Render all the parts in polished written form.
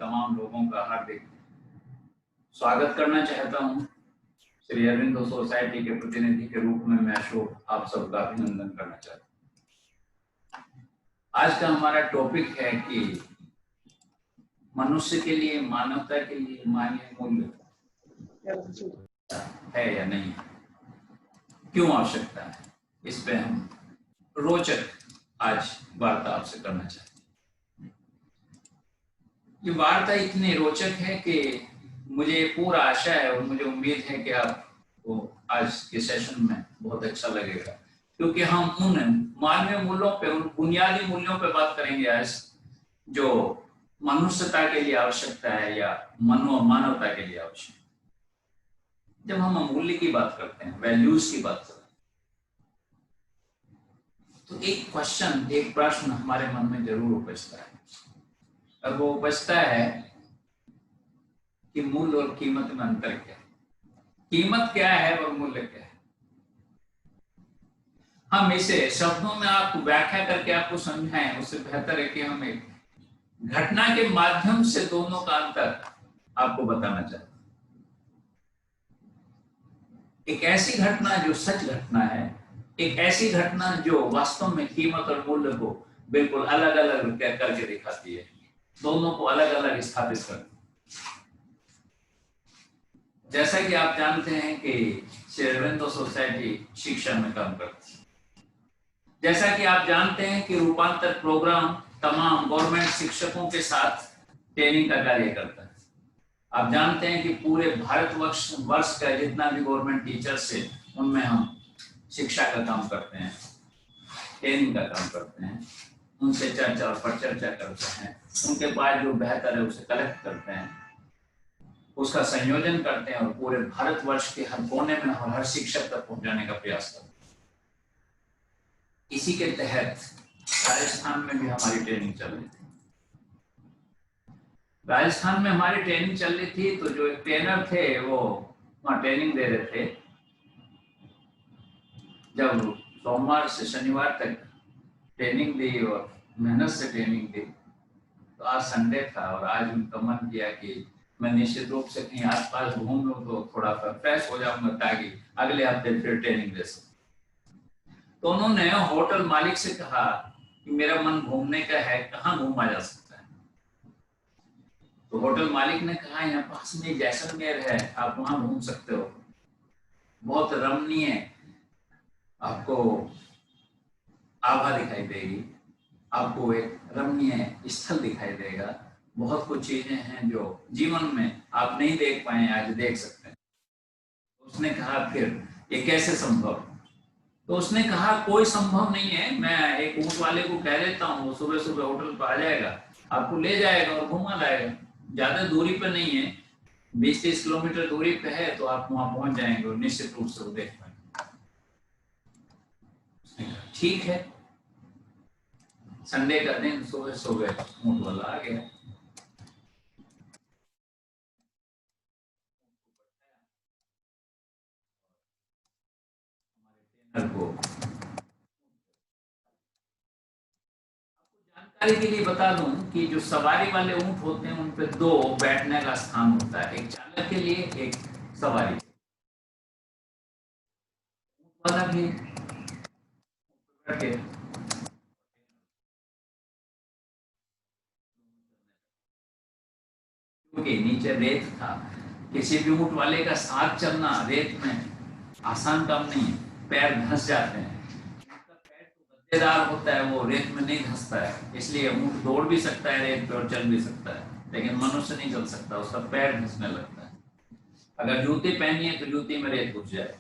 तमाम लोगों का हार्दिक स्वागत करना चाहता हूं। श्री अरविंदो सोसाइटी के प्रतिनिधि के रूप में मैं अशोक आप सबका अभिनंदन करना चाहता हूं। आज का हमारा टॉपिक है कि मनुष्य के लिए, मानवता के लिए मानवीय मूल्य है या नहीं, क्यों आवश्यकता है, इस पे हम रोचक आज वार्ता आपसे करना चाहते हैं। ये वार्ता इतनी रोचक है कि मुझे पूरा आशा है और मुझे उम्मीद है कि आपको आज के सेशन में बहुत अच्छा लगेगा, क्योंकि हम उन मानवीय मूल्यों पे, उन बुनियादी मूल्यों पे बात करेंगे आज जो मनुष्यता के लिए आवश्यकता है या मानवता के लिए आवश्यक है। जब हम मूल्य की बात करते हैं, वैल्यूज की बात करते हैं, तो एक क्वेश्चन, एक प्रश्न हमारे मन में जरूर उपजता है, और वो उपजता है कि मूल्य और कीमत में अंतर क्या है, कीमत क्या है और मूल्य क्या है। हम इसे शब्दों में आपको व्याख्या करके आपको समझाएं, उससे बेहतर है कि हम एक घटना के माध्यम से दोनों का अंतर आपको बताना चाहते हैं। एक ऐसी घटना जो सच घटना है, एक ऐसी घटना जो वास्तव में कीमत और मूल्य को बिल्कुल अलग अलग करके दिखाती है, दोनों को अलग अलग स्थापित करती है। जैसा कि आप जानते हैं कि श्री अरविंदो सोसाइटी शिक्षा में काम करती है, जैसा कि आप जानते हैं कि रूपांतर प्रोग्राम तमाम गवर्नमेंट शिक्षकों के साथ ट्रेनिंग का कार्य करता है। आप जानते हैं कि पूरे भारतवर्ष का जितना भी गवर्नमेंट टीचर्स है, उनमें हम शिक्षा का काम करते हैं, ट्रेनिंग का काम करते हैं, उनसे चर्चा और परिचर्चा करते हैं, उनके पास जो बेहतर है उसे कलेक्ट करते हैं, उसका संयोजन करते हैं और पूरे भारतवर्ष के हर कोने में और हर शिक्षक तक पहुंचाने का प्रयास करते हैं। इसी के तहत राजस्थान में भी हमारी ट्रेनिंग चल रही थी। राजस्थान में हमारी ट्रेनिंग चल रही थी, तो जो एक ट्रेनर थे वो वहाँ ट्रेनिंग दे रहे थे। जब सोमवार से शनिवार तक ट्रेनिंग दी और मेहनत से ट्रेनिंग दी, तो आज संडे था और आज उनका मन किया कि मैं निश्चित रूप से कहीं आसपास घूम लूं तो थोड़ा सा फ्रेश हो जाऊंगा, ताकि अगले हफ्ते फिर ट्रेनिंग दे सकूं। तो उन्होंने होटल मालिक से कहा कि मेरा मन घूमने का है, कहाँ घूमा जा सकता है। तो होटल मालिक ने कहा यहाँ पास में जैसलमेर है, आप वहां घूम सकते हो, बहुत रमणीय आपको आभा दिखाई देगी, आपको एक रमणीय स्थल दिखाई देगा, बहुत कुछ चीजें हैं जो जीवन में आप नहीं देख पाए, आज देख सकते हैं। उसने कहा फिर ये कैसे संभव? तो उसने कहा कोई संभव नहीं है, मैं एक ऊंट वाले को कह देता हूँ, वो सुबह सुबह होटल पर आ जाएगा, आपको ले जाएगा और घुमा लाएगा। ज्यादा दूरी पे नहीं है, 20-30 किलोमीटर दूरी पे है, तो आप वहां पहुंच जाएंगे और निश्चित रूप से वो देख पाएंगे। ठीक है। संडे का दिन सुबह सुबह ऊंट वाला आ गया। जानकारी के लिए बता दूं कि जो सवारी वाले ऊंट होते हैं, उन पे 2 बैठने का स्थान होता है, एक चालक के लिए, एक सवारी वाला भी बैठे। क्योंकि नीचे रेत था, किसी भी ऊंट वाले का साथ चलना रेत में आसान काम नहीं है, पैर धंस जाते हैं। उसका पैर तो गद्देदार होता है, वो रेत में नहीं धंसता है, इसलिए ऊंट दौड़ भी सकता है रेत पे और चल भी सकता है, लेकिन मनुष्य नहीं चल सकता, उसका पैर धंसने लगता है। अगर जूती पहनी है तो जूती में रेत घुस जाए।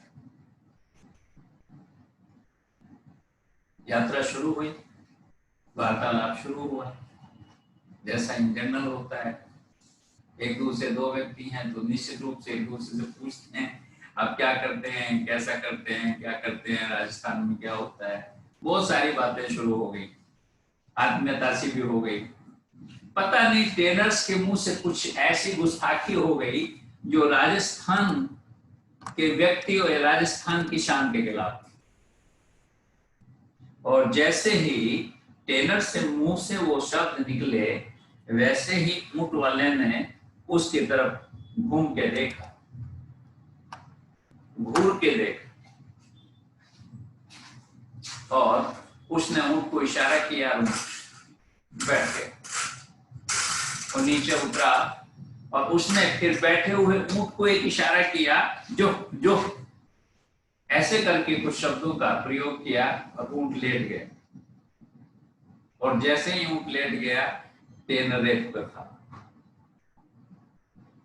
यात्रा शुरू हुई, वार्तालाप शुरू हुआ, जैसा इन जनरल होता है, एक दूसरे 2 व्यक्ति हैं तो निश्चित रूप से एक दूसरे से पूछते हैं आप क्या करते हैं, कैसा करते हैं, क्या करते हैं, राजस्थान में क्या होता है, बहुत सारी बातें शुरू हो गई, आत्मीयता सी भी हो गई। पता नहीं ट्रेनर्स के मुंह से कुछ ऐसी गुस्ताखी हो गई जो राजस्थान के व्यक्ति और राजस्थान की शान के खिलाफ। और जैसे ही ट्रेनर से मुंह से वो शब्द निकले वैसे ही ऊंट वाले ने उसकी तरफ घूम के देखा, घूर के देखा, और उसने ऊंट को इशारा किया, बैठ गया और नीचे उतरा, और उसने फिर बैठे हुए ऊंट को एक इशारा किया, जो जो ऐसे करके कुछ शब्दों का प्रयोग किया, और ऊंट लेट गया। और जैसे ही ऊंट लेट गया, टेनर रेत पर था,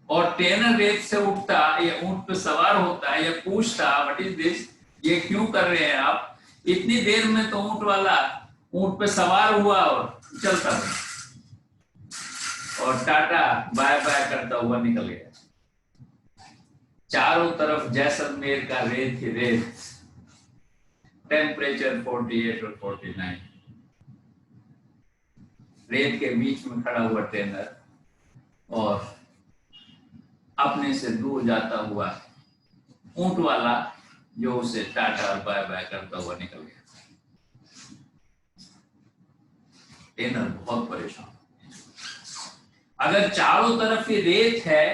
और टेनर रेत से उठता या ऊंट पे सवार होता या पूछता, व्हाट इज दिस, ये क्यों कर रहे हैं आप? इतनी देर में तो ऊंट वाला ऊंट पे सवार हुआ और चलता रहा, और टाटा बाय बाय करता हुआ निकल गया। चारों तरफ जैसलमेर का रेत ही रेत, टेम्परेचर 48 और 49, रेत के बीच में खड़ा हुआ टेनर, और अपने से दूर जाता हुआ ऊंट वाला जो उसे टाटा और बाय बाय करता हुआ निकल गया। टेनर बहुत परेशान। अगर चारों तरफ ही रेत है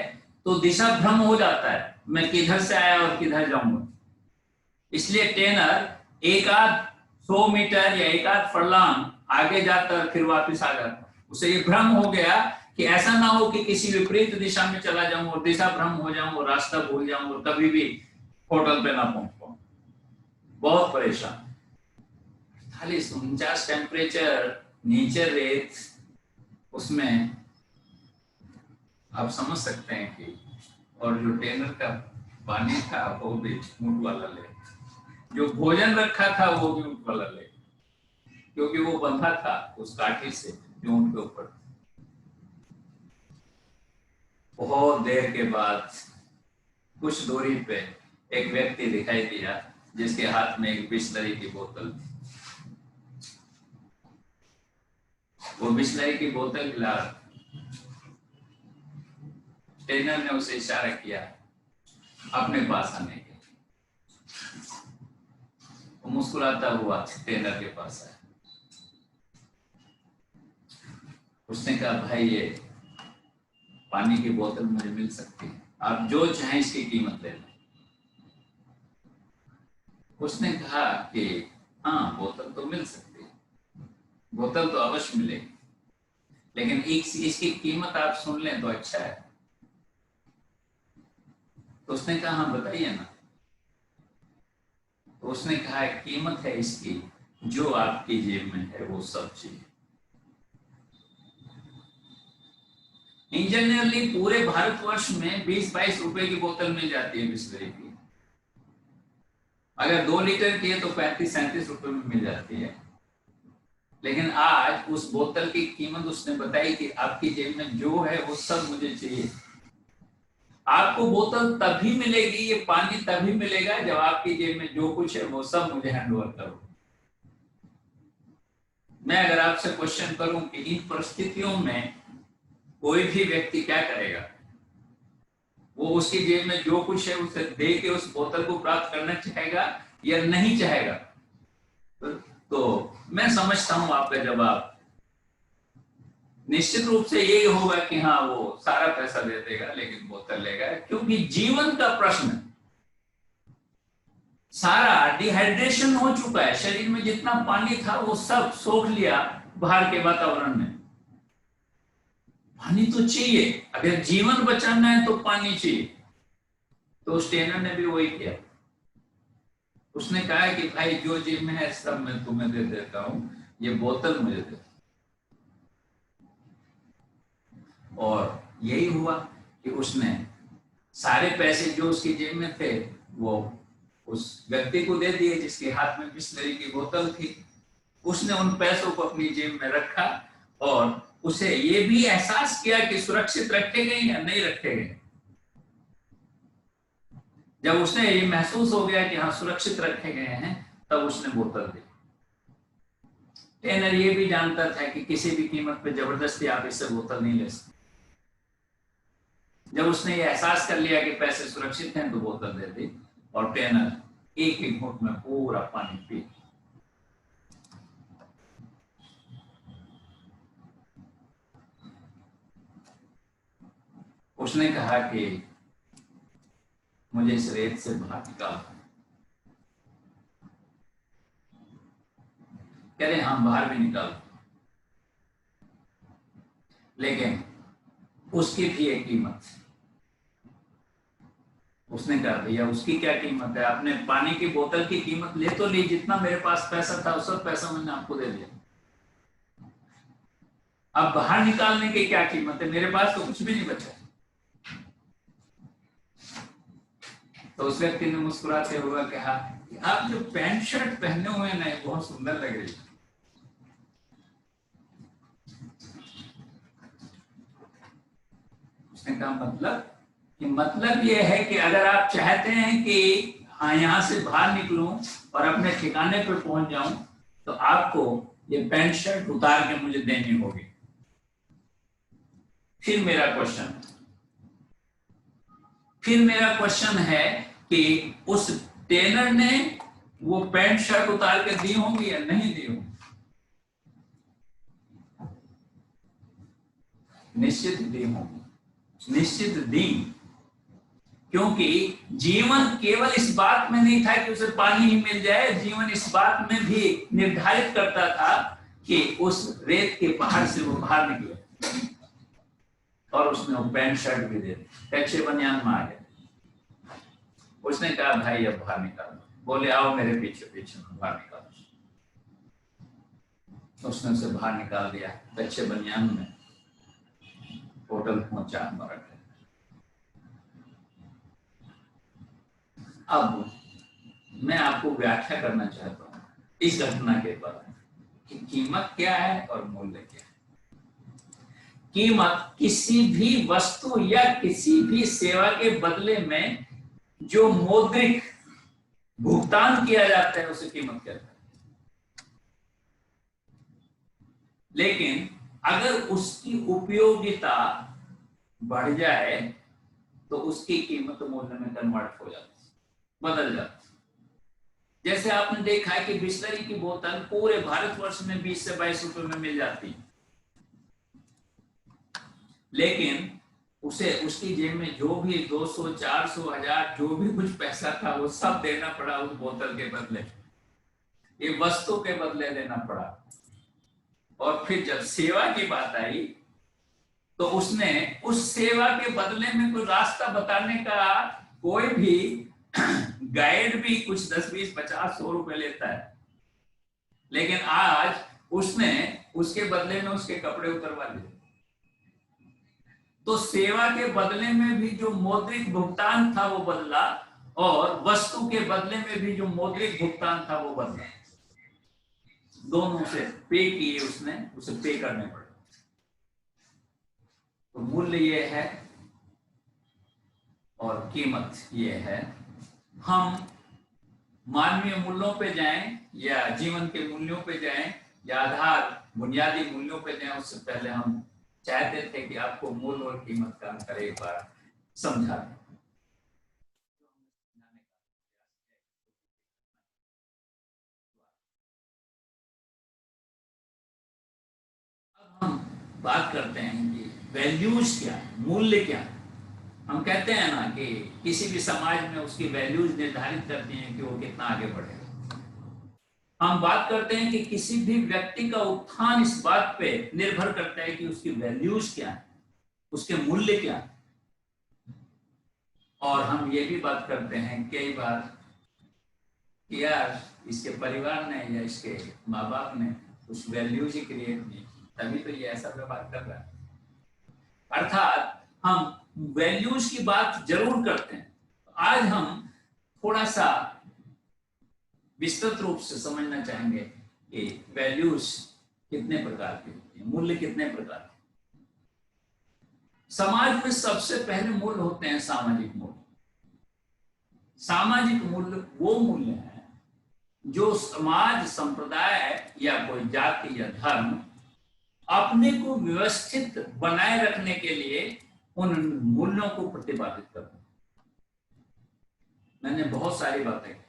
तो दिशा भ्रम हो जाता है, मैं किधर से आया और किधर जाऊंगा। इसलिए टेनर एक आध 100 मीटर या एक आध फरलांग आगे जाता और फिर वापस आ जाता। उसे ये भ्रम हो गया कि ऐसा ना हो कि किसी विपरीत दिशा में चला जाऊं और दिशा भ्रम हो जाऊं और रास्ता भूल जाऊं और कभी भी होटल पे ना पहुंच पाऊं। बहुत परेशान। 48-49 टेम्परेचर, नीचे रेत, उसमें आप समझ सकते हैं कि, और जो टेनर का पानी था वो भी ऊंट वाला ले, जो भोजन रखा था वो भी ऊंट वाला ले, क्योंकि वो बंधा था उस काठी से जो ऊंट के ऊपर। बहुत देर के बाद कुछ दूरी पे एक व्यक्ति दिखाई दिया जिसके हाथ में एक बिस्लरी की बोतल थी। वो बिस्लरी की बोतल हिला, टेनर ने उसे इशारा किया अपने पास आने के। वो मुस्कुराता हुआ टेनर के पास आया। उसने कहा, भाई ये पानी की बोतल मुझे मिल सकती है, आप जो चाहें इसकी कीमत ले लें। उसने कहा कि हाँ, बोतल तो मिल सकती है, बोतल तो अवश्य मिलेगी, लेकिन इसकी कीमत आप सुन लें तो अच्छा है। तो उसने कहा, हाँ बताइए ना। तो उसने कहा, कीमत है इसकी जो आपकी जेब में है वो सब चीज। इंजीनियरली पूरे भारतवर्ष में 20-22 रुपए की बोतल मिल जाती है बिस्लरी की। अगर 2 लीटर की है तो 35-37 रुपए में मिल जाती है। लेकिन आज उस बोतल की कीमत उसने बताई कि आपकी जेब में जो है वो सब मुझे चाहिए। आपको बोतल तभी मिलेगी, ये पानी तभी मिलेगा जब आपकी जेब में जो कुछ है वो सब मुझे हैंडओवर करो। मैं अगर आपसे क्वेश्चन करूं कि इन परिस्थितियों में कोई भी व्यक्ति क्या करेगा, वो उसकी जेब में जो कुछ है उसे दे के उस बोतल को प्राप्त करना चाहेगा या नहीं चाहेगा? तो मैं समझता हूं आपका जवाब निश्चित रूप से यही होगा कि हाँ, वो सारा पैसा दे देगा लेकिन बोतल लेगा, क्योंकि जीवन का प्रश्न सारा डिहाइड्रेशन हो चुका है। शरीर में जितना पानी था वो सब सोख लिया बाहर के वातावरण में। पानी तो चाहिए, अगर जीवन बचाना है तो पानी चाहिए। तो उस ट्रेनर ने भी वही किया। उसने कहा कि भाई जो जेब में है सब मैं तुम्हें दे देता हूं, ये बोतल मुझे दे। और यही हुआ कि उसने सारे पैसे जो उसकी जेब में थे वो उस व्यक्ति को दे दिए जिसके हाथ में बिस्लरी की बोतल थी। उसने उन पैसों को अपनी जेब में रखा और उसे ये भी एहसास किया कि सुरक्षित रखे गए या नहीं रखे गए। जब उसने ये महसूस हो गया कि हाँ सुरक्षित रखे गए हैं, तब उसने बोतल दी। ट्रेनर ये भी जानता था कि किसी भी कीमत पे जबरदस्ती आप इससे बोतल नहीं ले सकते। जब उसने ये एहसास कर लिया कि पैसे सुरक्षित हैं तो बोतल दे दी, और ट्रेनर एक ही घूंट में पूरा पानी पी। उसने कहा कि मुझे इस रेत से बाहर निकाल। कह रहे हम बाहर भी निकाल, लेकिन उसकी भी एक कीमत। उसने कहा भैया उसकी क्या कीमत है? आपने पानी की बोतल की कीमत ले तो ली, जितना मेरे पास पैसा था उस सब पैसा मैंने आपको दे दिया। अब बाहर निकालने की क्या कीमत है? मेरे पास तो कुछ भी नहीं बचा। तो उस व्यक्ति ने मुस्कुराते हुए कहा कि आप जो पैंट शर्ट पहने हुए हैं ना बहुत सुंदर लग रही है। उसने कहा मतलब ये है कि अगर आप चाहते हैं कि हाँ यहाँ से बाहर निकलूं और अपने ठिकाने पे पहुंच जाऊं तो आपको ये पैंट शर्ट उतार के मुझे देनी होगी। फिर मेरा क्वेश्चन है कि उस टेलर ने वो पैंट शर्ट उतार के दी होंगी या नहीं दी होंगी? निश्चित दी होंगी, निश्चित दी। क्योंकि जीवन केवल इस बात में नहीं था कि उसे पानी ही मिल जाए, जीवन इस बात में भी निर्धारित करता था कि उस रेत के पहाड़ से वो बाहर निकले। और उसने वो पैंट शर्ट भी दे दी, कच्चे बनियान में आ गया। उसने कहा भाई अब बाहर निकालो। बोले आओ मेरे पीछे पीछे, बाहर निकालो। उसने उसे बाहर निकाल दिया, कच्चे बनियान में होटल पहुंचा मरक। अब मैं आपको व्याख्या करना चाहता हूं इस घटना के बारे में कि कीमत क्या है और मूल्य क्या है। कीमत किसी भी वस्तु या किसी भी सेवा के बदले में जो मौद्रिक भुगतान किया जाता है उसे कीमत कहते हैं। लेकिन अगर उसकी उपयोगिता बढ़ जाए तो उसकी कीमत मूल्य में कन्वर्ट हो जाती है, बदल जाती है। जैसे आपने देखा है कि बिस्लरी की बोतल पूरे भारतवर्ष में 20 से 22 रुपए में मिल जाती है, लेकिन उसे उसकी जेब में जो भी 200, 400, 1000 जो भी कुछ पैसा था वो सब देना पड़ा उस बोतल के बदले, ये वस्तु के बदले देना पड़ा। और फिर जब सेवा की बात आई तो उसने उस सेवा के बदले में कोई रास्ता बताने का कोई भी गाइड भी कुछ 10, 20, 50, 100 रुपए लेता है, लेकिन आज उसने उसके बदले में उसके कपड़े उतरवा लिए। तो सेवा के बदले में भी जो मौद्रिक भुगतान था वो बदला और वस्तु के बदले में भी जो मौद्रिक भुगतान था वो बदला। दोनों से पे किए उसने, उसे पे करने पड़े। तो मूल्य ये है और कीमत ये है। हम मानवीय मूल्यों पे जाएं या जीवन के मूल्यों पे जाएं या आधार बुनियादी मूल्यों पे जाएं, उससे पहले हम चाहते थे कि आपको मूल्य और कीमत का अंतर एक बार समझा दें। अब हम बात करते हैं कि वैल्यूज क्या है, मूल्य क्या है। हम कहते हैं ना कि किसी भी समाज में उसकी वैल्यूज निर्धारित करती हैं कि वो कितना आगे बढ़ेगा। हम बात करते हैं कि किसी भी व्यक्ति का उत्थान इस बात पे निर्भर करता है कि उसकी वैल्यूज क्या है, उसके मूल्य क्या है। और हम ये भी बात करते हैं कई बार कि यार इसके परिवार ने या इसके माँ बाप ने कुछ वैल्यूज ही क्रिएट की, तभी तो ये ऐसा व्यवहार कर रहा है। अर्थात हम वैल्यूज की बात जरूर करते हैं। आज हम थोड़ा सा विस्तृत रूप से समझना चाहेंगे कि वैल्यूज कितने प्रकार की होती हैं, मूल्य कितने प्रकार के। समाज में सबसे पहले मूल्य होते हैं सामाजिक मूल्य। सामाजिक मूल्य वो मूल्य है जो समाज, संप्रदाय या कोई जाति या धर्म अपने को व्यवस्थित बनाए रखने के लिए उन मूल्यों को प्रतिपादित करते हैं। मैंने बहुत सारी बातें की।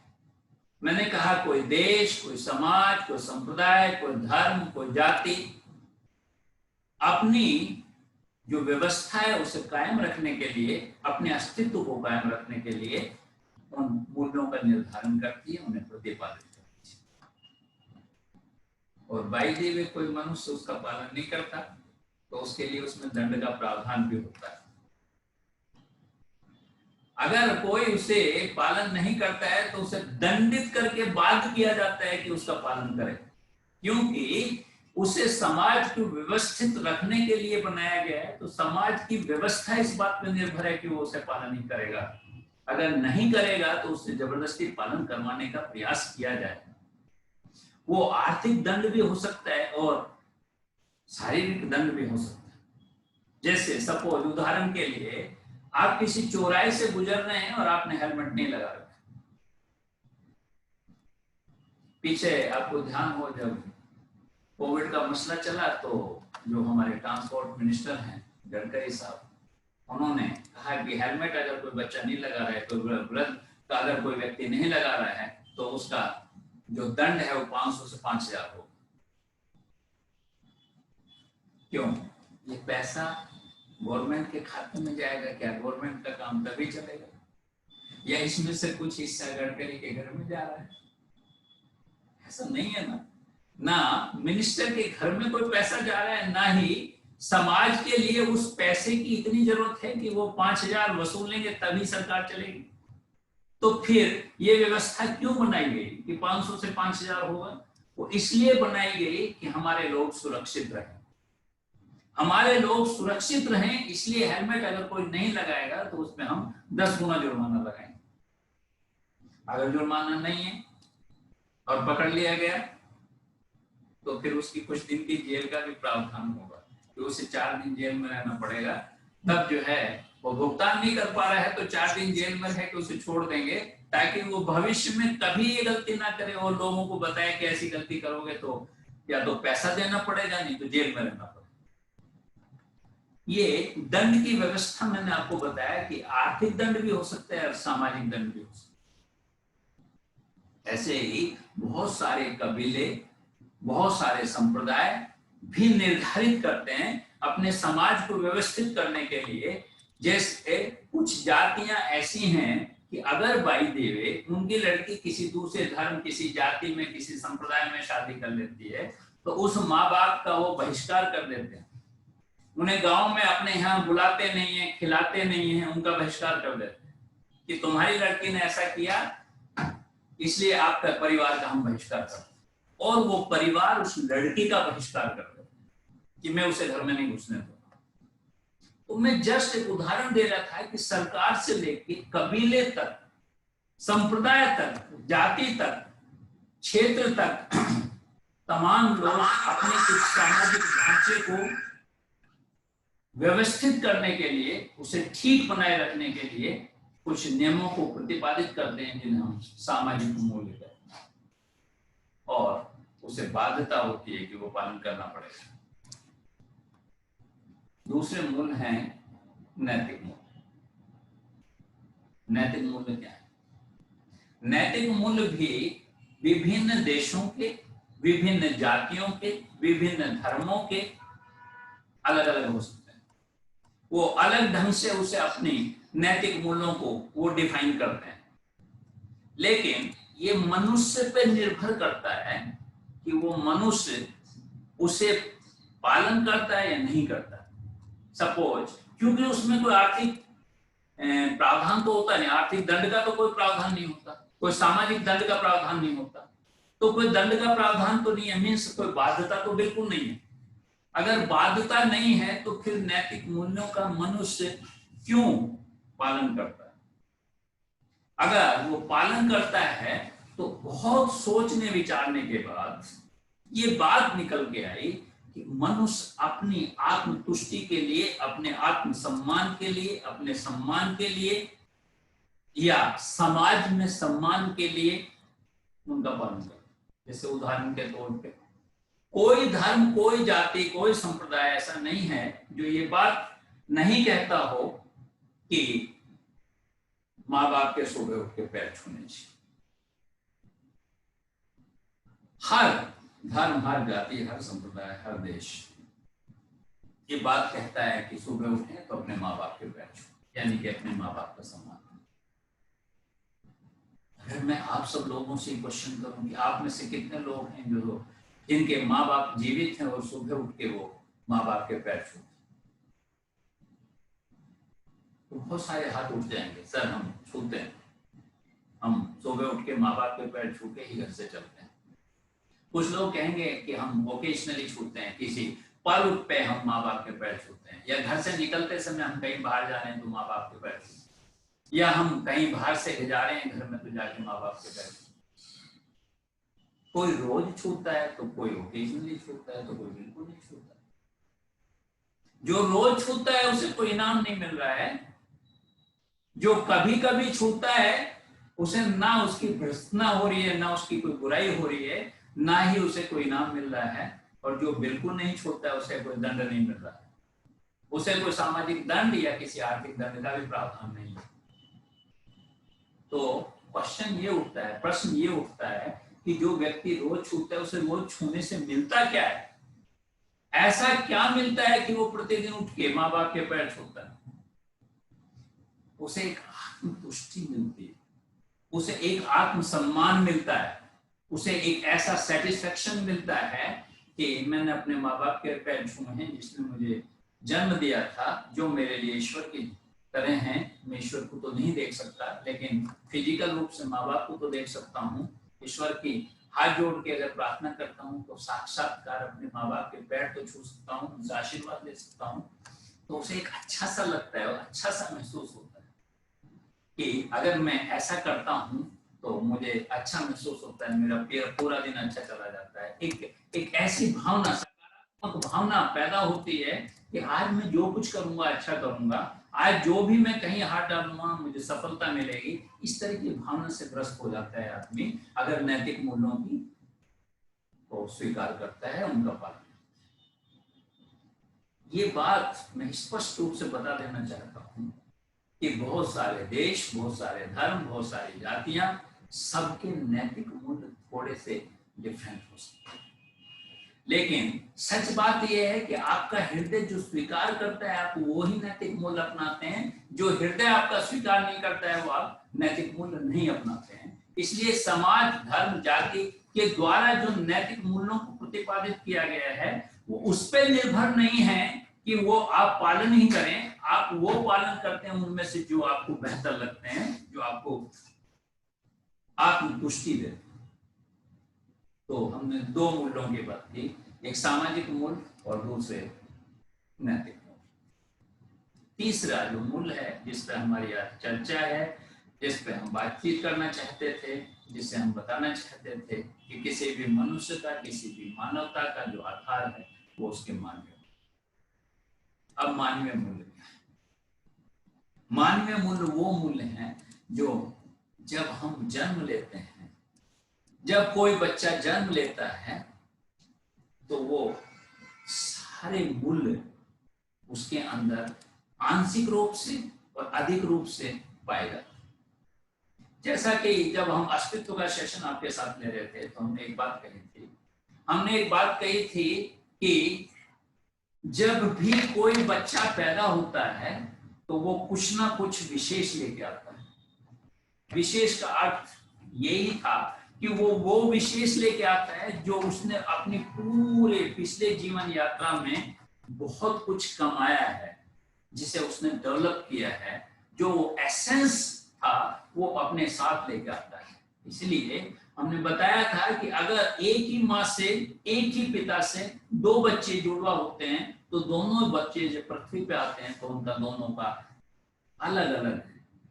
मैंने कहा कोई देश, कोई समाज, कोई संप्रदाय, कोई धर्म, कोई जाति अपनी जो व्यवस्था है उसे कायम रखने के लिए, अपने अस्तित्व को कायम रखने के लिए उन मूल्यों का निर्धारण करती है, उन्हें प्रतिपादित करती है। और बाई द वे कोई मनुष्य उसका पालन नहीं करता तो उसके लिए उसमें दंड का प्रावधान भी होता है। अगर कोई उसे पालन नहीं करता है तो उसे दंडित करके बाध्य किया जाता है कि उसका पालन करे, क्योंकि उसे समाज को व्यवस्थित रखने के लिए बनाया गया है। तो समाज की व्यवस्था इस बात पर निर्भर है कि वो उसे पालन नहीं करेगा। अगर नहीं करेगा तो उससे जबरदस्ती पालन करवाने का प्रयास किया जाए। वो आर्थिक दंड भी हो सकता है और शारीरिक दंड भी हो सकता है। जैसे सपोज उदाहरण के लिए आप किसी चौराहे से गुजर रहे हैं और आपने हेलमेट नहीं लगा रखा। पीछे आपको ध्यान हो, जब कोविड का मसला चला तो जो हमारे ट्रांसपोर्ट मिनिस्टर हैं गडकरी साहब, उन्होंने कहा कि हेलमेट अगर कोई बच्चा नहीं लगा रहा है, कोई वृद्ध का अगर कोई व्यक्ति नहीं लगा रहा है तो उसका जो दंड है वो 500 से 5000 हो। क्यों? ये पैसा गवर्नमेंट के खाते में जाएगा। क्या गवर्नमेंट का काम तभी चलेगा? या इसमें से कुछ हिस्सा गडकरी के घर में जा रहा है? ऐसा नहीं है ना मिनिस्टर के घर में कोई पैसा जा रहा है, ना ही समाज के लिए उस पैसे की इतनी जरूरत है कि वो 5000 वसूल लेंगे तभी सरकार चलेगी। तो फिर ये व्यवस्था क्यों बनाई गई कि 500 से 5000 होगा? वो इसलिए बनाई गई कि हमारे लोग सुरक्षित रहें। हमारे लोग सुरक्षित रहें इसलिए हेलमेट अगर कोई नहीं लगाएगा तो उसमें हम 10 गुना जुर्माना लगाएंगे। अगर जुर्माना नहीं है और पकड़ लिया गया तो फिर उसकी कुछ दिन की जेल का भी प्रावधान होगा, तो उसे 4 दिन जेल में रहना पड़ेगा। तब जो है वो भुगतान नहीं कर पा रहा है तो 4 दिन जेल में रह के उसे छोड़ देंगे, ताकि वो भविष्य में कभी ये गलती ना करे और लोगों को बताए कि ऐसी गलती करोगे तो या तो पैसा देना पड़ेगा, नहीं तो जेल में रहना पड़ेगा। ये दंड की व्यवस्था मैंने आपको बताया कि आर्थिक दंड भी हो सकता है और सामाजिक दंड भी हो सकता है। ऐसे ही बहुत सारे कबीले, बहुत सारे संप्रदाय भी निर्धारित करते हैं अपने समाज को व्यवस्थित करने के लिए। जैसे कुछ जातियां ऐसी हैं कि अगर बाई द वे उनकी लड़की किसी दूसरे धर्म, किसी जाति में, किसी संप्रदाय में शादी कर लेती है तो उस माँ बाप का वो बहिष्कार कर देते हैं। उन्हें गांव में अपने यहाँ बुलाते नहीं है, खिलाते नहीं है, उनका बहिष्कार कर देते हैं कि तुम्हारी लड़की ने ऐसा किया इसलिए आपका परिवार का हम बहिष्कार करते हैं। और वो परिवार उस लड़की का बहिष्कार कर देते हैं कि मैं उसे घर में नहीं घुसने दूंगा। तो मैं जस्ट एक उदाहरण दे रहा था कि सरकार से लेके कबीले तक, संप्रदाय तक, जाति तक, क्षेत्र तक तमाम लोग अपने कुछ सामाजिक ढांचे को व्यवस्थित करने के लिए, उसे ठीक बनाए रखने के लिए कुछ नियमों को प्रतिपादित करते हैं जिन्हें हम सामाजिक मूल्य कहते हैं, और उसे बाध्यता होती है कि वो पालन करना पड़ेगा। दूसरे मूल्य हैं नैतिक मूल्य। नैतिक मूल्य क्या है? नैतिक मूल्य भी विभिन्न देशों के, विभिन्न जातियों के, विभिन्न धर्मों के अलग अलग हो सकते हैं। वो अलग ढंग से उसे अपनी नैतिक मूल्यों को वो डिफाइन करते हैं, लेकिन ये मनुष्य पर निर्भर करता है कि वो मनुष्य उसे पालन करता है या नहीं करता। सपोज क्योंकि उसमें कोई आर्थिक प्रावधान तो होता नहीं, आर्थिक दंड का तो कोई प्रावधान नहीं होता, कोई सामाजिक दंड का प्रावधान नहीं होता, तो कोई दंड का प्रावधान तो नहीं है, मीन्स कोई बाध्यता तो बिल्कुल नहीं है। अगर बाध्यता नहीं है तो फिर नैतिक मूल्यों का मनुष्य क्यों पालन करता है? अगर वो पालन करता है तो बहुत सोचने विचारने के बाद ये बात निकल के आई कि मनुष्य अपनी आत्मतुष्टि के लिए, अपने आत्म सम्मान के लिए, अपने सम्मान के लिए या समाज में सम्मान के लिए उनका पालन करता है। जैसे उदाहरण के तौर पे कोई धर्म, कोई जाति, कोई संप्रदाय ऐसा नहीं है जो ये बात नहीं कहता हो कि माँ बाप के सुबह उठ के पैर छूने चाहिए। हर धर्म, हर जाति, हर संप्रदाय, हर देश ये बात कहता है कि सुबह उठे तो अपने माँ बाप के पैर छूए, यानी कि अपने माँ बाप का सम्मान करें। अगर मैं आप सब लोगों से क्वेश्चन करूं कि आप में से कितने लोग हैं जो जिनके माँ बाप जीवित हैं और सुबह उठ के वो माँ बाप के पैर छूते, तो बहुत सारे हाथ उठ जाएंगे, सर हम छूते हैं, हम सुबह उठ के माँ बाप के पैर छू के ही घर से चलते हैं। कुछ लोग कहेंगे कि हम ओकेजनली छूते हैं, किसी पर्व पे हम माँ बाप के पैर छूते हैं, या घर से निकलते समय हम कहीं बाहर जा रहे हैं तो माँ बाप के पैर छूते हैं, या हम कहीं बाहर से जा रहे हैं घर में तो जाके माँ बाप के पैर छूते हैं। कोई रोज छूता है तो कोई ओकेजनली छूता है तो कोई बिल्कुल नहीं छूता। जो रोज छूता है उसे कोई इनाम नहीं मिल रहा है, जो कभी कभी छूता है उसे ना उसकी भर्त्सना हो रही है, ना उसकी कोई बुराई हो रही है, ना ही उसे कोई इनाम मिल रहा है, और जो बिल्कुल नहीं छूता है उसे कोई दंड नहीं मिल रहा है, उसे कोई सामाजिक दंड या किसी आर्थिक दंड का भी प्रावधान नहीं है। तो क्वेश्चन ये उठता है, प्रश्न ये उठता है कि जो व्यक्ति रोज छूता है उसे रोज छूने से मिलता क्या है? ऐसा क्या मिलता है कि वो प्रतिदिन उठ के माँ बाप के पैर छूता है? उसे एक आत्मतुष्टि मिलती है, उसे एक आत्मसम्मान मिलता है, उसे एक ऐसा सेटिस्फेक्शन मिलता है कि मैंने अपने माँ बाप के पैर छुए हैं जिसने मुझे जन्म दिया था, जो मेरे लिए ईश्वर की तरह हैं। मैं ईश्वर को तो नहीं देख सकता, लेकिन फिजिकल रूप से माँ बाप को तो देख सकता हूँ। ईश्वर की हाथ जोड़ के अगर प्रार्थना करता हूँ तो साक्षात्कार अपने माँ बाप के पैर तो छू सकता हूँ, उनसे आशीर्वाद ले सकता हूँ, तो उसे एक अच्छा सा लगता है और अच्छा सा महसूस होता है कि अगर मैं ऐसा करता हूँ तो मुझे अच्छा महसूस होता है, मेरा पूरा दिन अच्छा चला जाता है। एक ऐसी भावना, सकारात्मक भावना पैदा होती है कि आज मैं जो कुछ करूंगा अच्छा करूंगा, आज जो भी मैं कहीं हाथ डालूंगा मुझे सफलता मिलेगी। इस तरह की भावना से ग्रस्त हो जाता है आदमी अगर नैतिक मूल्यों की को स्वीकार करता है, उनका पालन। ये बात मैं स्पष्ट रूप से बता देना चाहता हूँ कि बहुत सारे देश, बहुत सारे धर्म, बहुत सारी जातियां, सबके नैतिक मूल्य थोड़े से डिफरेंट हो सकते हैं, लेकिन सच बात यह है कि आपका हृदय जो स्वीकार करता है आप वो ही नैतिक मूल्य अपनाते हैं, जो हृदय आपका स्वीकार नहीं करता है वो आप नैतिक मूल्य नहीं अपनाते हैं। इसलिए समाज, धर्म, जाति के द्वारा जो नैतिक मूल्यों को प्रतिपादित किया गया है वो उस पर निर्भर नहीं है कि वो आप पालन ही करें, आप वो पालन करते हैं उनमें से जो आपको बेहतर लगते हैं, जो आपको आत्मतुष्टि देते हैं। तो हमने दो मूल्यों की बात की, एक सामाजिक मूल्य और दूसरे नैतिक मूल्य। तीसरा जो मूल्य है जिस पर हमारी आज चर्चा है, जिस पे हम बातचीत करना चाहते थे, जिसे हम बताना चाहते थे कि किसी भी मनुष्य का, किसी भी मानवता का जो आधार है वो उसके मानवीय। अब मानवीय मूल्य क्या है? मानवीय मूल्य वो मूल्य हैं जो जब हम जन्म लेते हैं, जब कोई बच्चा जन्म लेता है तो वो सारे मूल्य उसके अंदर आंशिक रूप से और अधिक रूप से पाए जाते हैं। जैसा कि जब हम अस्तित्व का सेशन आपके साथ ले रहे थे तो हमने एक बात कही थी कि जब भी कोई बच्चा पैदा होता है तो वो कुछ ना कुछ विशेष लेके आता है। विशेष का अर्थ यही था कि वो विशेष लेके आता है जो उसने अपनी पूरे पिछले जीवन यात्रा में बहुत कुछ कमाया है, जिसे उसने डेवलप किया है, जो एसेंस था वो अपने साथ लेके आता है। इसलिए हमने बताया था कि अगर एक ही माँ से, एक ही पिता से दो बच्चे जुड़वा होते हैं तो दोनों बच्चे जब पृथ्वी पे आते हैं तो उनका दोनों का अलग अलग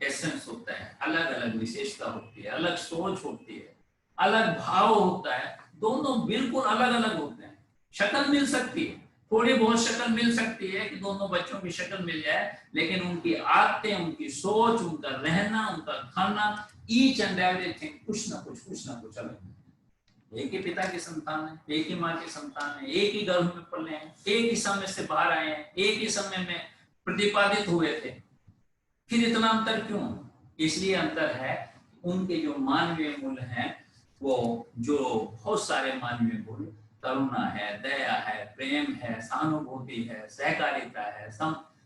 एसेंस होता है, अलग अलग विशेषता होती है, अलग सोच होती है, अलग भाव होता है, दोनों बिल्कुल अलग अलग होते हैं। शक्ल मिल सकती है, थोड़ी बहुत शक्ल मिल सकती है कि दोनों बच्चों की शक्ल मिल जाए, लेकिन उनकी आदतें, उनकी सोच, उनका रहना, उनका खाना, ईच एंड एवरीथिंग कुछ ना कुछ अलग है। एक ही पिता की संतान है, एक ही माँ की संतान है, एक ही गर्भ में पले हैं, एक ही समय से बाहर आए हैं, एक ही समय में प्रतिपादित हुए थे, फिर इतना अंतर क्यों? इसलिए अंतर है उनके जो मानवीय मूल्य हैं, वो जो बहुत सारे मानवीय मूल्य करुणा है, दया है, प्रेम है, सहानुभूति है, सहकारिता है,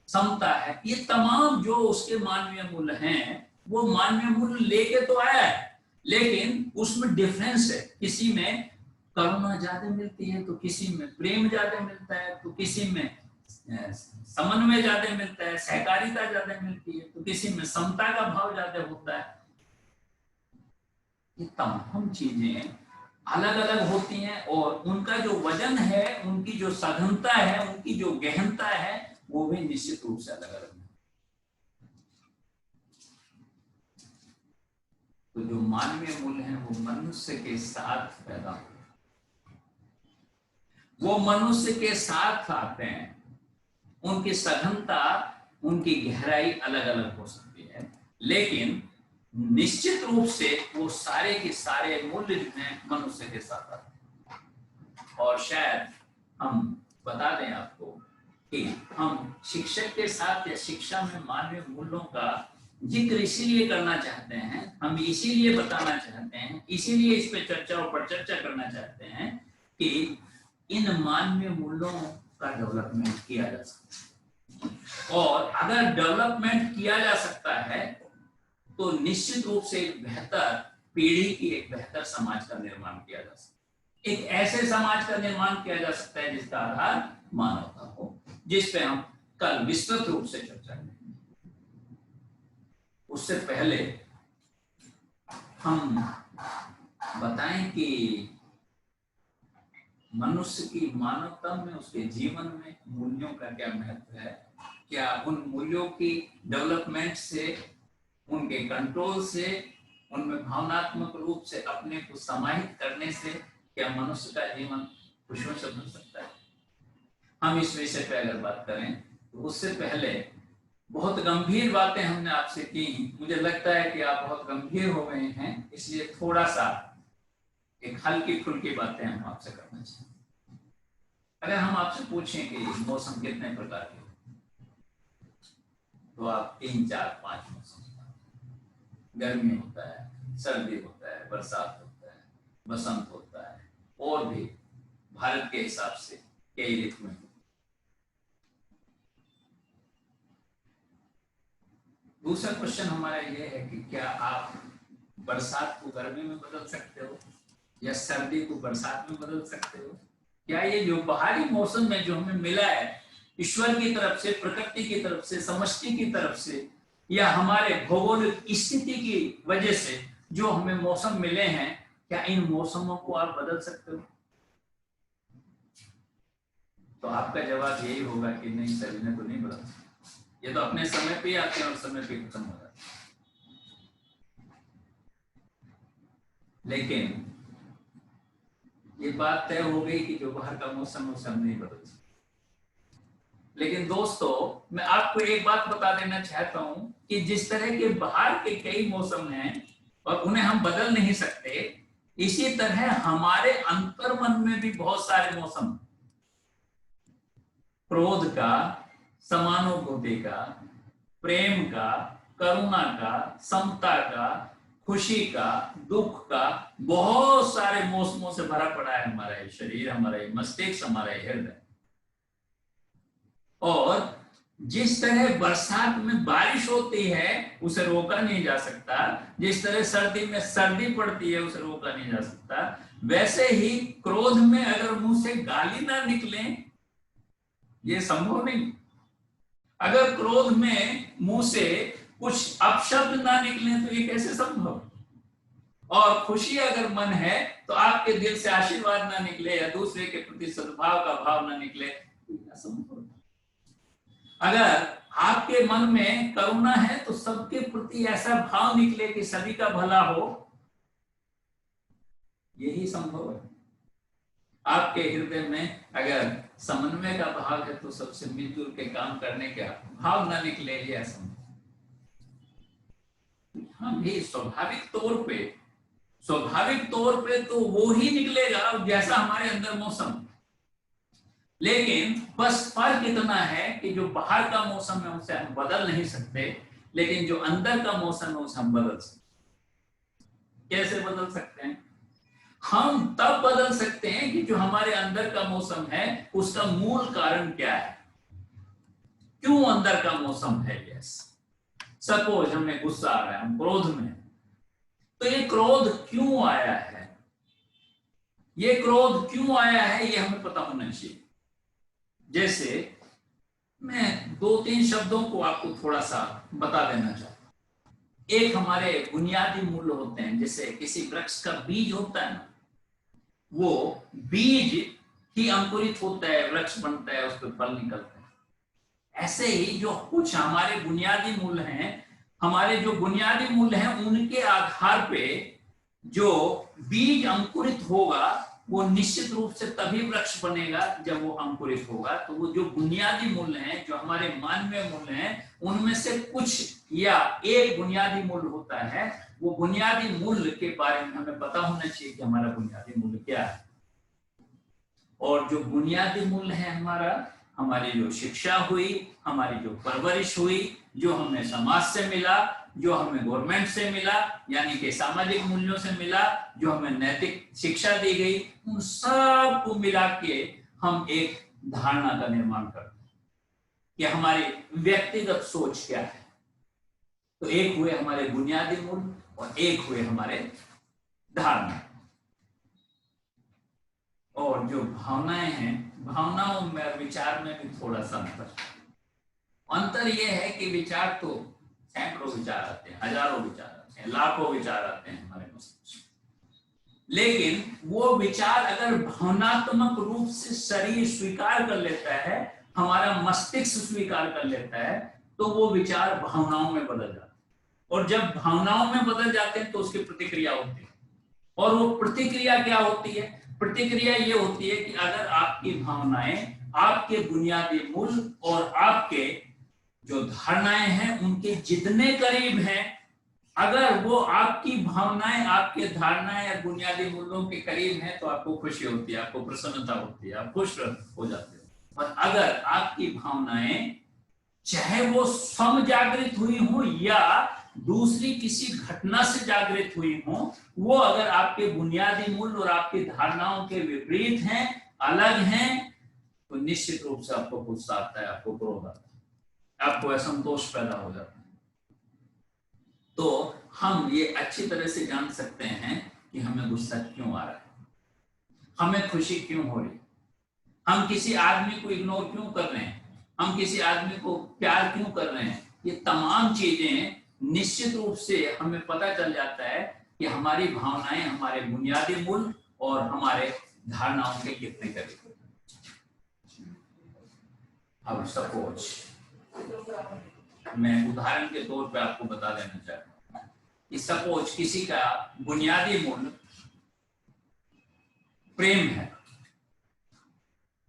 समता है, ये तमाम जो उसके मानवीय मूल्य हैं वो मानवीय मूल्य लेके तो आया है, लेकिन उसमें डिफरेंस है। किसी में करुणा ज्यादा मिलती है तो किसी में प्रेम ज्यादा मिलता है, तो किसी में समन्वय ज्यादा मिलता है, सहकारिता ज्यादा मिलती है, तो किसी में समता का भाव ज्यादा होता है। ये तमाम चीजें अलग अलग होती हैं और उनका जो वजन है, उनकी जो सघनता है, उनकी जो गहनता है, वो भी निश्चित रूप से अलग अलग है। तो जो मानवीय मूल्य हैं वो मनुष्य के साथ पैदा होते हैं, वो मनुष्य के साथ आते हैं। उनकी सघनता, उनकी गहराई अलग अलग हो सकती है, लेकिन निश्चित रूप से वो सारे के सारे मूल्य जो हैं मनुष्य के साथ आते हैं। और शायद हम बता दें आपको कि हम शिक्षक के साथ या शिक्षा में मानवीय मूल्यों का जिक्र इसीलिए करना चाहते हैं, हम इसीलिए बताना चाहते हैं, इसीलिए इस पे चर्चा और परिचर्चा करना चाहते हैं कि इन मानवीय मूल्यों का डेवलपमेंट किया जा सकता है। और अगर डेवलपमेंट किया जा सकता है तो निश्चित रूप से एक बेहतर पीढ़ी की, एक बेहतर समाज का निर्माण किया जा सकता है। एक ऐसे समाज का निर्माण किया जा सकता है जिसका आधार मानवता हो, जिस पे हम कल विस्तृत रूप से चर्चा करेंगे। उससे पहले हम बताएं कि मनुष्य की मानवता में, उसके जीवन में मूल्यों का क्या महत्व है। क्या उन मूल्यों की डेवलपमेंट से, उनके कंट्रोल से, उनमें भावनात्मक रूप से अपने को समाहित करने से क्या मनुष्य का जीवन खुशियों से बन सकता है? हम इस विषय पे अगर बात करें तो उससे पहले बहुत गंभीर बातें हमने आपसे की। मुझे लगता है कि आप बहुत गंभीर हो गए हैं, इसलिए थोड़ा सा एक हल्की फुल्की बातें हम आपसे करना चाहेंगे। अगर हम आपसे पूछें कि मौसम कितने प्रकार के तो आप 3, 4, 5 मौसम, गर्मी होता है, सर्दी होता है, बरसात होता है, बसंत होता है, और भी भारत के हिसाब से कई ऋतुएं। दूसरा क्वेश्चन हमारा ये है कि क्या आप बरसात को गर्मी में बदल सकते हो या सर्दी को बरसात में बदल सकते हो? क्या ये जो बाहरी मौसम में जो हमें मिला है ईश्वर की तरफ से, प्रकृति की तरफ से, समष्टि की तरफ से, या हमारे भौगोलिक स्थिति की वजह से जो हमें मौसम मिले हैं, क्या इन मौसमों को आप बदल सकते हो? तो आपका जवाब यही होगा कि नहीं सर, इन्हें तो नहीं बदल सकते, ये तो अपने समय पे आते हैं और समय पे खत्म हो जाते हैं। लेकिन ये बात तय हो गई कि जो बाहर का मौसम उसे हम नहीं बदल सकते। लेकिन दोस्तों, मैं आपको एक बात बता देना चाहता हूं कि जिस तरह के बाहर के कई मौसम हैं और उन्हें हम बदल नहीं सकते, इसी तरह हमारे अंतर्मन में भी बहुत सारे मौसम, क्रोध का, समानुभूति का, प्रेम का, करुणा का, समता का, खुशी का, दुख का, बहुत सारे मौसमों से भरा पड़ा है हमारा ये शरीर, हमारा ये मस्तिष्क, हमारा ये हृदय। और जिस तरह बरसात में बारिश होती है उसे रोका नहीं जा सकता, जिस तरह सर्दी में सर्दी पड़ती है उसे रोका नहीं जा सकता, वैसे ही क्रोध में अगर मुंह से गाली ना निकले ये संभव नहीं। अगर क्रोध में मुंह से कुछ अपशब्द ना निकले तो ये कैसे संभव? और खुशी अगर मन है तो आपके दिल से आशीर्वाद ना निकले या दूसरे के प्रति सद्भाव का भाव ना निकले तो असंभव। अगर आपके मन में करुणा है तो सबके प्रति ऐसा भाव निकले कि सभी का भला हो, यही संभव है। आपके हृदय में अगर समन्वय का भाव है तो सबसे मिलजुल के काम करने का भाव ना निकले, ये असंभव। हम भी स्वाभाविक तौर पे तो वो ही निकलेगा जैसा हमारे अंदर मौसम। लेकिन बस फर्क इतना है कि जो बाहर का मौसम है उसे हम बदल नहीं सकते, लेकिन जो अंदर का मौसम है उसे हम बदल सकते। कैसे बदल सकते हैं? हम तब बदल सकते हैं कि जो हमारे अंदर का मौसम है उसका मूल कारण क्या है, क्यों अंदर का मौसम है। यस, सपोज हमें गुस्सा आ रहा है, हम क्रोध में हैं, तो ये क्रोध क्यों आया है, ये क्रोध क्यों आया है, ये हमें पता होना चाहिए। जैसे मैं 2-3 शब्दों को आपको थोड़ा सा बता देना चाहता हूं। एक हमारे बुनियादी मूल्य होते हैं, जैसे किसी वृक्ष का बीज होता है ना, वो बीज ही अंकुरित होता है, वृक्ष बनता है, उस पर फल निकलता है। ऐसे ही जो कुछ हमारे बुनियादी मूल्य हैं, हमारे जो बुनियादी मूल्य हैं उनके आधार पे जो बीज अंकुरित होगा वो निश्चित रूप से तभी वृक्ष बनेगा जब वो अंकुरित होगा। तो वो जो बुनियादी मूल्य हैं, जो हमारे मानवीय मूल्य हैं, उनमें से कुछ या एक बुनियादी मूल्य होता है। वो बुनियादी मूल्य के बारे में हमें पता होना चाहिए कि हमारा बुनियादी मूल्य क्या है। और जो बुनियादी मूल्य है हमारा, हमारी जो शिक्षा हुई, हमारी जो परवरिश हुई, जो हमें समाज से मिला, जो हमें गवर्नमेंट से मिला, यानी कि सामाजिक मूल्यों से मिला, जो हमें नैतिक शिक्षा दी गई, उन सब को मिला के हम एक धारणा का निर्माण करते हैं कि हमारी व्यक्तिगत सोच क्या है। तो एक हुए हमारे बुनियादी मूल्य और एक हुए हमारे धारणा। और जो भावनाएं हैं, भावनाओं में विचार में भी थोड़ा सा अंतर यह है कि विचार तो सैकड़ों विचार आते हैं, हजारों विचार आते हैं, लाखों विचार आते हैं हमारे मस्तिष्क, लेकिन वो विचार अगर भावनात्मक रूप से शरीर स्वीकार कर लेता है, हमारा मस्तिष्क स्वीकार कर लेता है, तो वो विचार भावनाओं में बदल जाते हैं। और जब भावनाओं में बदल जाते हैं तो उसकी प्रतिक्रिया होती है। और वो प्रतिक्रिया क्या होती है? प्रतिक्रिया ये होती है कि अगर आपकी भावनाएं आपके बुनियादी मूल्य और आपके जो धारणाएं हैं उनके जितने करीब हैं, अगर वो आपकी भावनाएं आपके धारणाएं या बुनियादी मूल्यों के करीब हैं, तो आपको खुशी होती है, आपको प्रसन्नता होती है, आप खुश हो जाते हो। और अगर आपकी भावनाएं चाहे वो स्वयं जागृत हुई हो या दूसरी किसी घटना से जागृत हुई हो, वो अगर आपके बुनियादी मूल्य और आपकी धारणाओं के विपरीत हैं, अलग हैं, तो निश्चित रूप से आपको गुस्सा आता है, आपको क्रोध आता है, आपको असंतोष पैदा हो जाता है। तो हम ये अच्छी तरह से जान सकते हैं कि हमें गुस्सा क्यों आ रहा है, हमें खुशी क्यों हो रही, हम किसी आदमी को इग्नोर क्यों कर रहे हैं, हम किसी आदमी को प्यार क्यों कर रहे हैं। ये तमाम चीजें निश्चित रूप से हमें पता चल जाता है कि हमारी भावनाएं हमारे बुनियादी मूल्य और हमारे धारणाओं के कितने करीब। अब सपोज मैं उदाहरण के तौर पे आपको बता देना चाहता हूँ कि सपोज किसी का बुनियादी मूल्य प्रेम है,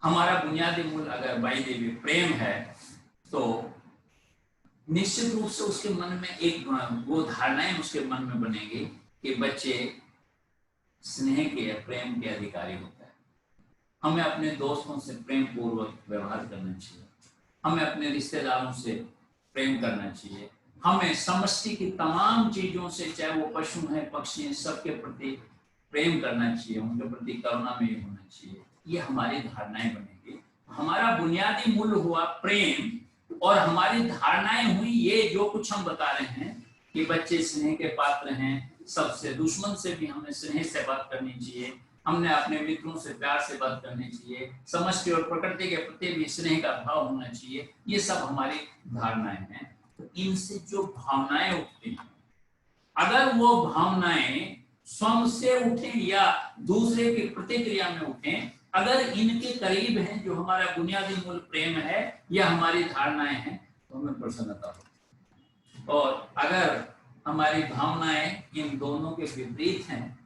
हमारा बुनियादी मूल्य अगर बाई देवी प्रेम है, तो निश्चित रूप से उसके मन में एक वो धारणाएं उसके मन में बनेगी कि बच्चे स्नेह के प्रेम के अधिकारी होता है, हमें अपने दोस्तों से प्रेम पूर्वक व्यवहार करना चाहिए, हमें अपने रिश्तेदारों से प्रेम करना चाहिए, हमें समष्टि की तमाम चीजों से, चाहे वो पशु हैं, पक्षी हैं, सबके प्रति प्रेम करना चाहिए, उनके प्रति करुणा में होना चाहिए। ये हमारी धारणाएं बनेगी। हमारा बुनियादी मूल्य हुआ प्रेम और हमारी धारणाएं हुई ये जो कुछ हम बता रहे हैं कि बच्चे स्नेह के पात्र हैं, सबसे दुश्मन से भी हमें स्नेह से बात करनी चाहिए, हमने अपने मित्रों से प्यार से बात करनी चाहिए, समष्टि और प्रकृति के प्रति भी स्नेह का भाव होना चाहिए। ये सब हमारी धारणाएं हैं। तो इनसे जो भावनाएं उठती हैं, अगर वो भावनाएं स्वयं से उठे या दूसरे की प्रतिक्रिया में उठे, अगर इनके करीब हैं, जो हमारा बुनियादी मूल्य प्रेम है या हमारी धारणाएं हैं, तो हमें प्रसन्नता होती है। और अगर हमारी भावनाएं इन दोनों के विपरीत हैं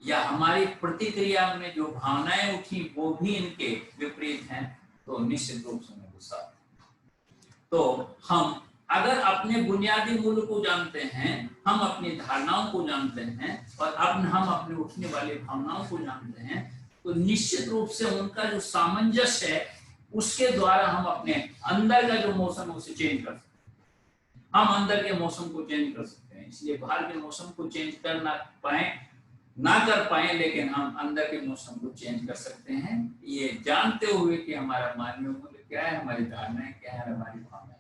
या हमारी प्रतिक्रिया में जो भावनाएं उठी वो भी इनके विपरीत हैं, तो निश्चित रूप से हमें गुस्सा आता है। तो हम अगर अपने बुनियादी मूल्य को जानते हैं, हम अपनी धारणाओं को जानते हैं और हम अपने उठने वाली भावनाओं को जानते हैं, तो निश्चित रूप से उनका जो सामंजस्य है उसके द्वारा हम अपने अंदर का जो मौसम है उसे चेंज कर सकते हैं। हम अंदर के मौसम को चेंज कर सकते हैं। इसलिए बाहर के मौसम को चेंज कर ना पाए ना कर पाए, लेकिन हम अंदर के मौसम को चेंज कर सकते हैं, ये जानते हुए कि हमारा मानवीय मूल्य क्या है, हमारी धारणाएं क्या है, हमारी भावनाएं।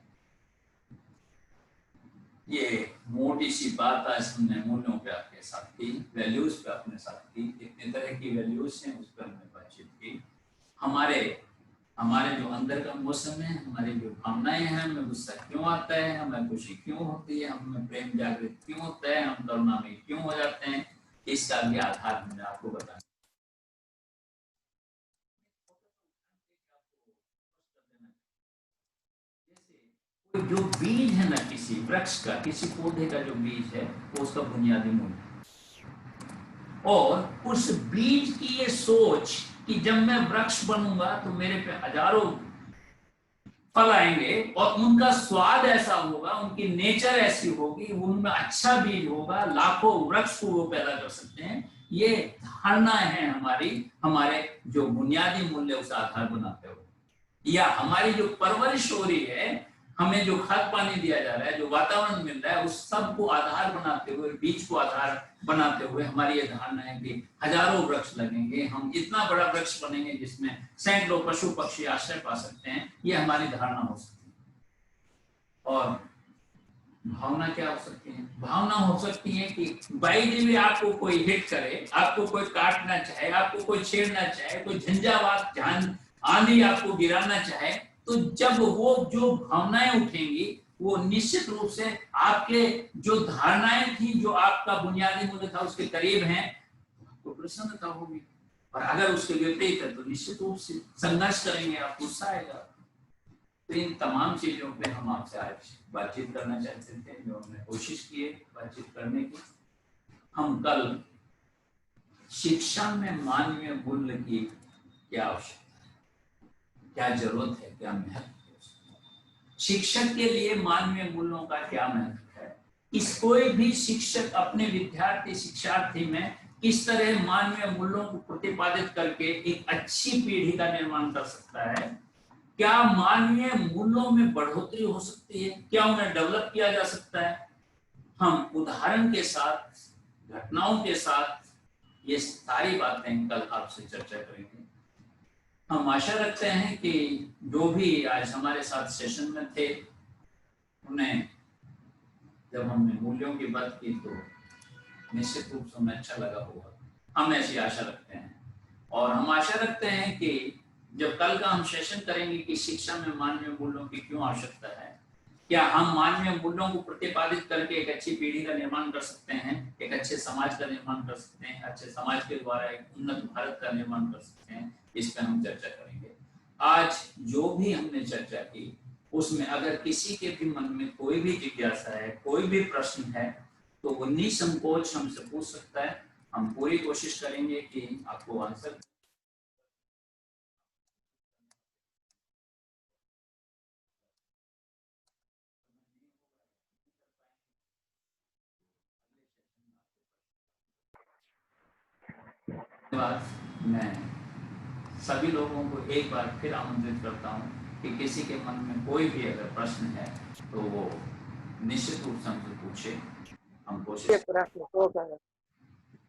ये मोटी सी बात आज हमने मूल्यों पे आपके साथ की, वैल्यूज पे अपने साथ की, कितने तरह की वैल्यूज हैं उस पर हमने बातचीत की। हमारे जो अंदर का मौसम है, हमारी जो भावनाएं हैं, हमें गुस्सा क्यों आता है, हमें खुशी क्यों होती है, हमें प्रेम जागृत क्यों होता है, हम करुणामयी क्यों हो जाते हैं, इसका भी आधार मैंने आपको बताया। जो बीज है ना किसी वृक्ष का, किसी पौधे का जो बीज है, वो उसका बुनियादी मूल्य है। और उस बीज की ये सोच कि जब मैं वृक्ष बनूंगा तो मेरे पे हजारों फल आएंगे और उनका स्वाद ऐसा होगा, उनकी नेचर ऐसी होगी, उनमें अच्छा बीज होगा, लाखों वृक्ष को वो पैदा कर सकते हैं। ये धारणा है हमारे जो बुनियादी मूल्य उसे आधार बनाते हुए, या हमारी जो परवरिश हो रही है, हमें जो खाद पानी दिया जा रहा है, जो वातावरण मिल रहा है, उस सब को आधार बनाते हुए, बीज को आधार बनाते हुए हमारी ये धारणा है कि हजारों वृक्ष लगेंगे, हम इतना बड़ा वृक्ष बनेंगे जिसमें सैकड़ों पशु पक्षी आश्रय पा सकते हैं। ये हमारी धारणा हो सकती है। और भावना क्या हो सकती है? भावना हो सकती है कि बाई द वे आपको कोई हिट करे, आपको कोई काटना चाहे, आपको कोई छेड़ना चाहे, कोई झंझावात आंधी आपको गिराना चाहे, तो जब वो जो भावनाएं उठेंगी वो निश्चित रूप से आपके जो धारणाएं थी, जो आपका बुनियादी मूल्य था, उसके करीब हैं, तो प्रसन्नता होगी। और अगर उसके विपरीत है तो निश्चित रूप से संघर्ष करेंगे, आप, गुस्सा आएगा। तो इन तमाम चीजों पे हम आपसे आज बातचीत करना चाहते थे, जो हमने कोशिश की है बातचीत करने की। हम कल शिक्षा में मानवीय मूल्य की क्या आवश्यकता है, क्या जरूरत है, क्या महत्व है, शिक्षक के लिए मानवीय मूल्यों का क्या महत्व है, इस कोई भी शिक्षक अपने विद्यार्थी शिक्षार्थी में किस तरह मानवीय मूल्यों को प्रतिपादित करके एक अच्छी पीढ़ी का निर्माण कर सकता है, क्या मानवीय मूल्यों में बढ़ोतरी हो सकती है, क्या उन्हें डेवलप किया जा सकता है। हम उदाहरण के साथ, घटनाओं के साथ ये सारी बातें कल आपसे चर्चा करेंगे। हम आशा रखते हैं कि जो भी आज हमारे साथ सेशन में थे, उन्हें जब हमने मूल्यों की बात की तो निश्चित रूप से उन्हें अच्छा लगा होगा, हम ऐसी आशा रखते हैं। और हम आशा रखते हैं कि जब कल का हम सेशन करेंगे कि शिक्षा में मानवीय मूल्यों की क्यों आवश्यकता है, क्या हम मानवीय मूल्यों को प्रतिपादित करके एक अच्छी पीढ़ी का निर्माण कर सकते हैं, एक अच्छे समाज का निर्माण कर सकते हैं, अच्छे समाज के द्वारा एक उन्नत भारत का निर्माण कर सकते हैं, इस पर हम चर्चा करेंगे। आज जो भी हमने चर्चा की उसमें अगर किसी के भी मन में कोई भी जिज्ञासा है, कोई भी प्रश्न है, तो वो निसंकोच हमसे पूछ सकता है। हम पूरी कोशिश करेंगे कि आपको आंसर मैं सभी लोगों को एक बार फिर आमंत्रित करता हूं कि किसी के मन में कोई भी अगर प्रश्न है तो वो निश्चित रूप से हमसे पूछे, हम कोशिश।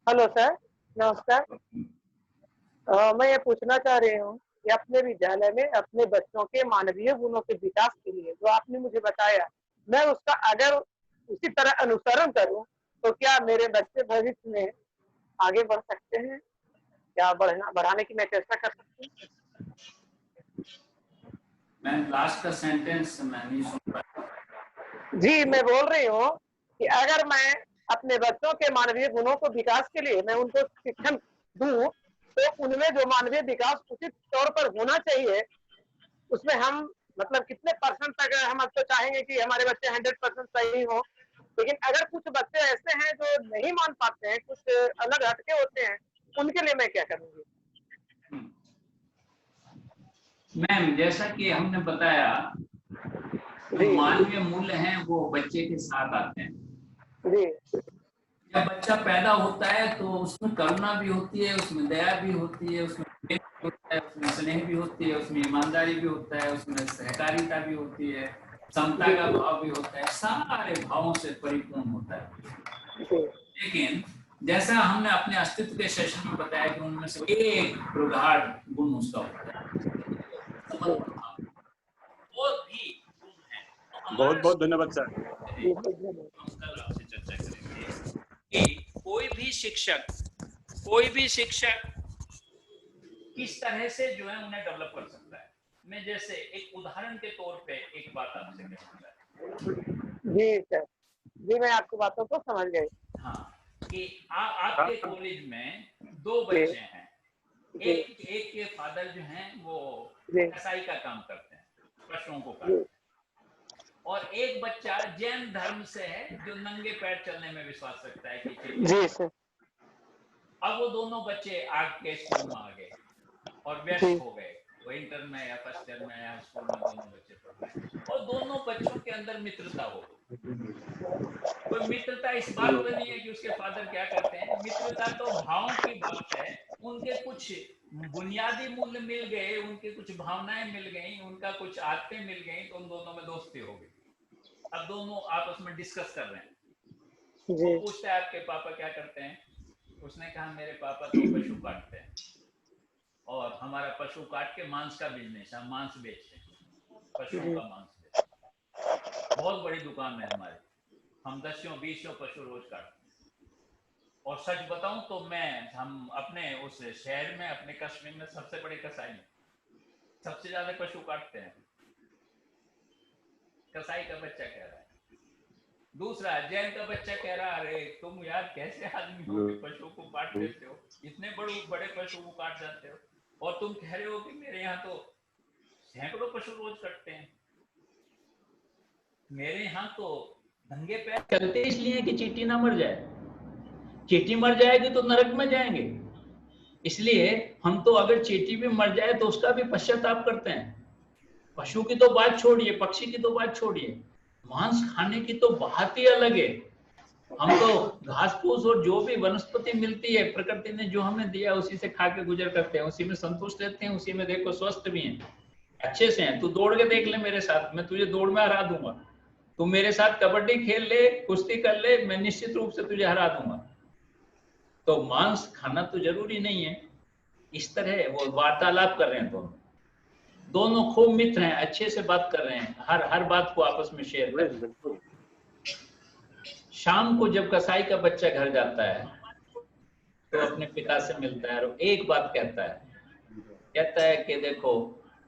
हेलो सर, नमस्कार। मैं ये पूछना चाह रही हूँ कि अपने विद्यालय में अपने बच्चों के मानवीय गुणों के विकास के लिए जो आपने मुझे बताया, मैं उसका अगर उसी तरह अनुसरण करूँ तो क्या मेरे बच्चे भविष्य में आगे बढ़ सकते हैं? क्या बढ़ाने की मैं चेष्टा कर सकती हूँ? मैं लास्ट का सेंटेंस मैं नहीं सुन पाया। जी, मैं बोल रही हूँ कि अगर मैं अपने बच्चों के मानवीय गुणों को विकास के लिए मैं उनको शिक्षण दूं, तो उनमें जो मानवीय विकास उचित तौर पर होना चाहिए, उसमें हम मतलब कितने परसेंट तक हम तो चाहेंगे कि हमारे बच्चे 100% सही हो, लेकिन अगर कुछ बच्चे ऐसे हैं जो नहीं मान पाते हैं, कुछ अलग हटके होते हैं, उनके लिए मैं क्या करूंगी? मैम, जैसा कि हमने बताया, मानवीय मूल्य हैं वो बच्चे के साथ आते हैं। जी। जब बच्चा पैदा होता है तो उसमें करुणा भी होती है, उसमें दया भी होती है, उसमें प्रेम भी होता है, उसमें स्नेह भी होती है, उसमें ईमानदारी भी होता है, उसमें सहकारिता भी होती है, समता का भाव भी होता है, सारे भावों से परिपूर्ण होता है। लेकिन जैसा हमने अपने अस्तित्व के सेशन में बताया कि उनमें से एक प्रगाढ़ गुण उसका होता है, और भी गुण है। तो बहुत बहुत धन्यवाद सर। हम कल आपसे चर्चा करेंगे कि कोई भी शिक्षक किस तरह से जो है उन्हें डेवलप कर सकता है। मैं जैसे एक उदाहरण के तौर पे एक बात आपसे कहूंगा। जी सर, जी मैं आपकी बातों को समझ गई। हाँ, कि आपके कॉलेज में 2 बच्चे हैं, एक के फादर जो हैं वो कसाई का काम करते हैं, पशुओं को काटते हैं, और एक बच्चा जैन धर्म से है जो नंगे पैर चलने में विश्वास रखता है कि जी सर। अब वो दोनों बच्चे आग के स्कूल में आ गए और व्यस्त हो गए, वो इंटर में या फर्स्ट ईयर में या स्कूल में दोनों बच्चे पढ़ रहे हैं, और दोनों बच्चों के अंदर मित्रता हो गई। कोई मित्रता इस बात में नहीं है कि उसके फादर क्या करते हैं, मित्रता तो भावों की बात है। उनके कुछ बुनियादी मूल्य मिल गए, उनके कुछ भावनाएं मिल गई, उनका कुछ आदतें मिल गई, तो उन दोनों में दोस्ती हो गई। अब दोनों आपस में डिस्कस कर रहे हैं। वो पूछता है आपके पापा क्या करते हैं, उसने कहा मेरे पापा तो पशु काटते हैं और हमारा पशु काट के मांस का बिजनेस, हम मांस बेचते हैं, पशुओं का मांस बेचते हैं, बहुत बड़ी दुकान है हमारी, हम 10-20 पशु रोज काटते हैं। और सच बताऊं तो हम अपने उस शहर में, अपने कस्बे में सबसे बड़े कसाई हैं, सबसे ज्यादा पशु काटते हैं। कसाई का बच्चा कह रहा है। दूसरा जैन का बच्चा कह रहा है, अरे तुम यार कैसे आदमी हो कि पशु को काट देते हो, इतने बड़े पशु को काट जाते हो, और तुम कह रहे हो कि मेरे यहाँ तो सैकड़ों पशु रोज कटते हैं। मेरे यहाँ तो नंगे पैर चलते इसलिए कि चींटी ना मर जाए, चींटी मर जाएगी तो नरक में जाएंगे, इसलिए हम तो अगर चींटी भी मर जाए तो उसका भी पश्चाताप करते हैं। पशु की तो बात छोड़िए, पक्षी की तो बात छोड़िए, मांस खाने की तो बात ही अलग है। हम तो घास फूस और जो भी वनस्पति मिलती है प्रकृति ने जो हमें दिया उसी से खा के गुजर करते हैं, उसी में संतुष्ट रहते हैं, उसी में देखो स्वस्थ भी हैं, अच्छे से हैं। तू दौड़ के देख ले मेरे साथ, मैं तुझे दौड़ में हरा दूंगा। तू मेरे साथ कबड्डी खेल ले, कुश्ती कर ले, मैं निश्चित रूप से तुझे हरा दूंगा। तो मांस खाना तो जरूरी नहीं है। इस तरह वो वार्तालाप कर रहे हैं, दोनों खूब मित्र हैं, अच्छे से बात कर रहे हैं, हर बात को आपस में शेयर कर रहे हैं। शाम को जब कसाई का बच्चा घर जाता है तो अपने पिता से मिलता है और एक बात कहता है कि देखो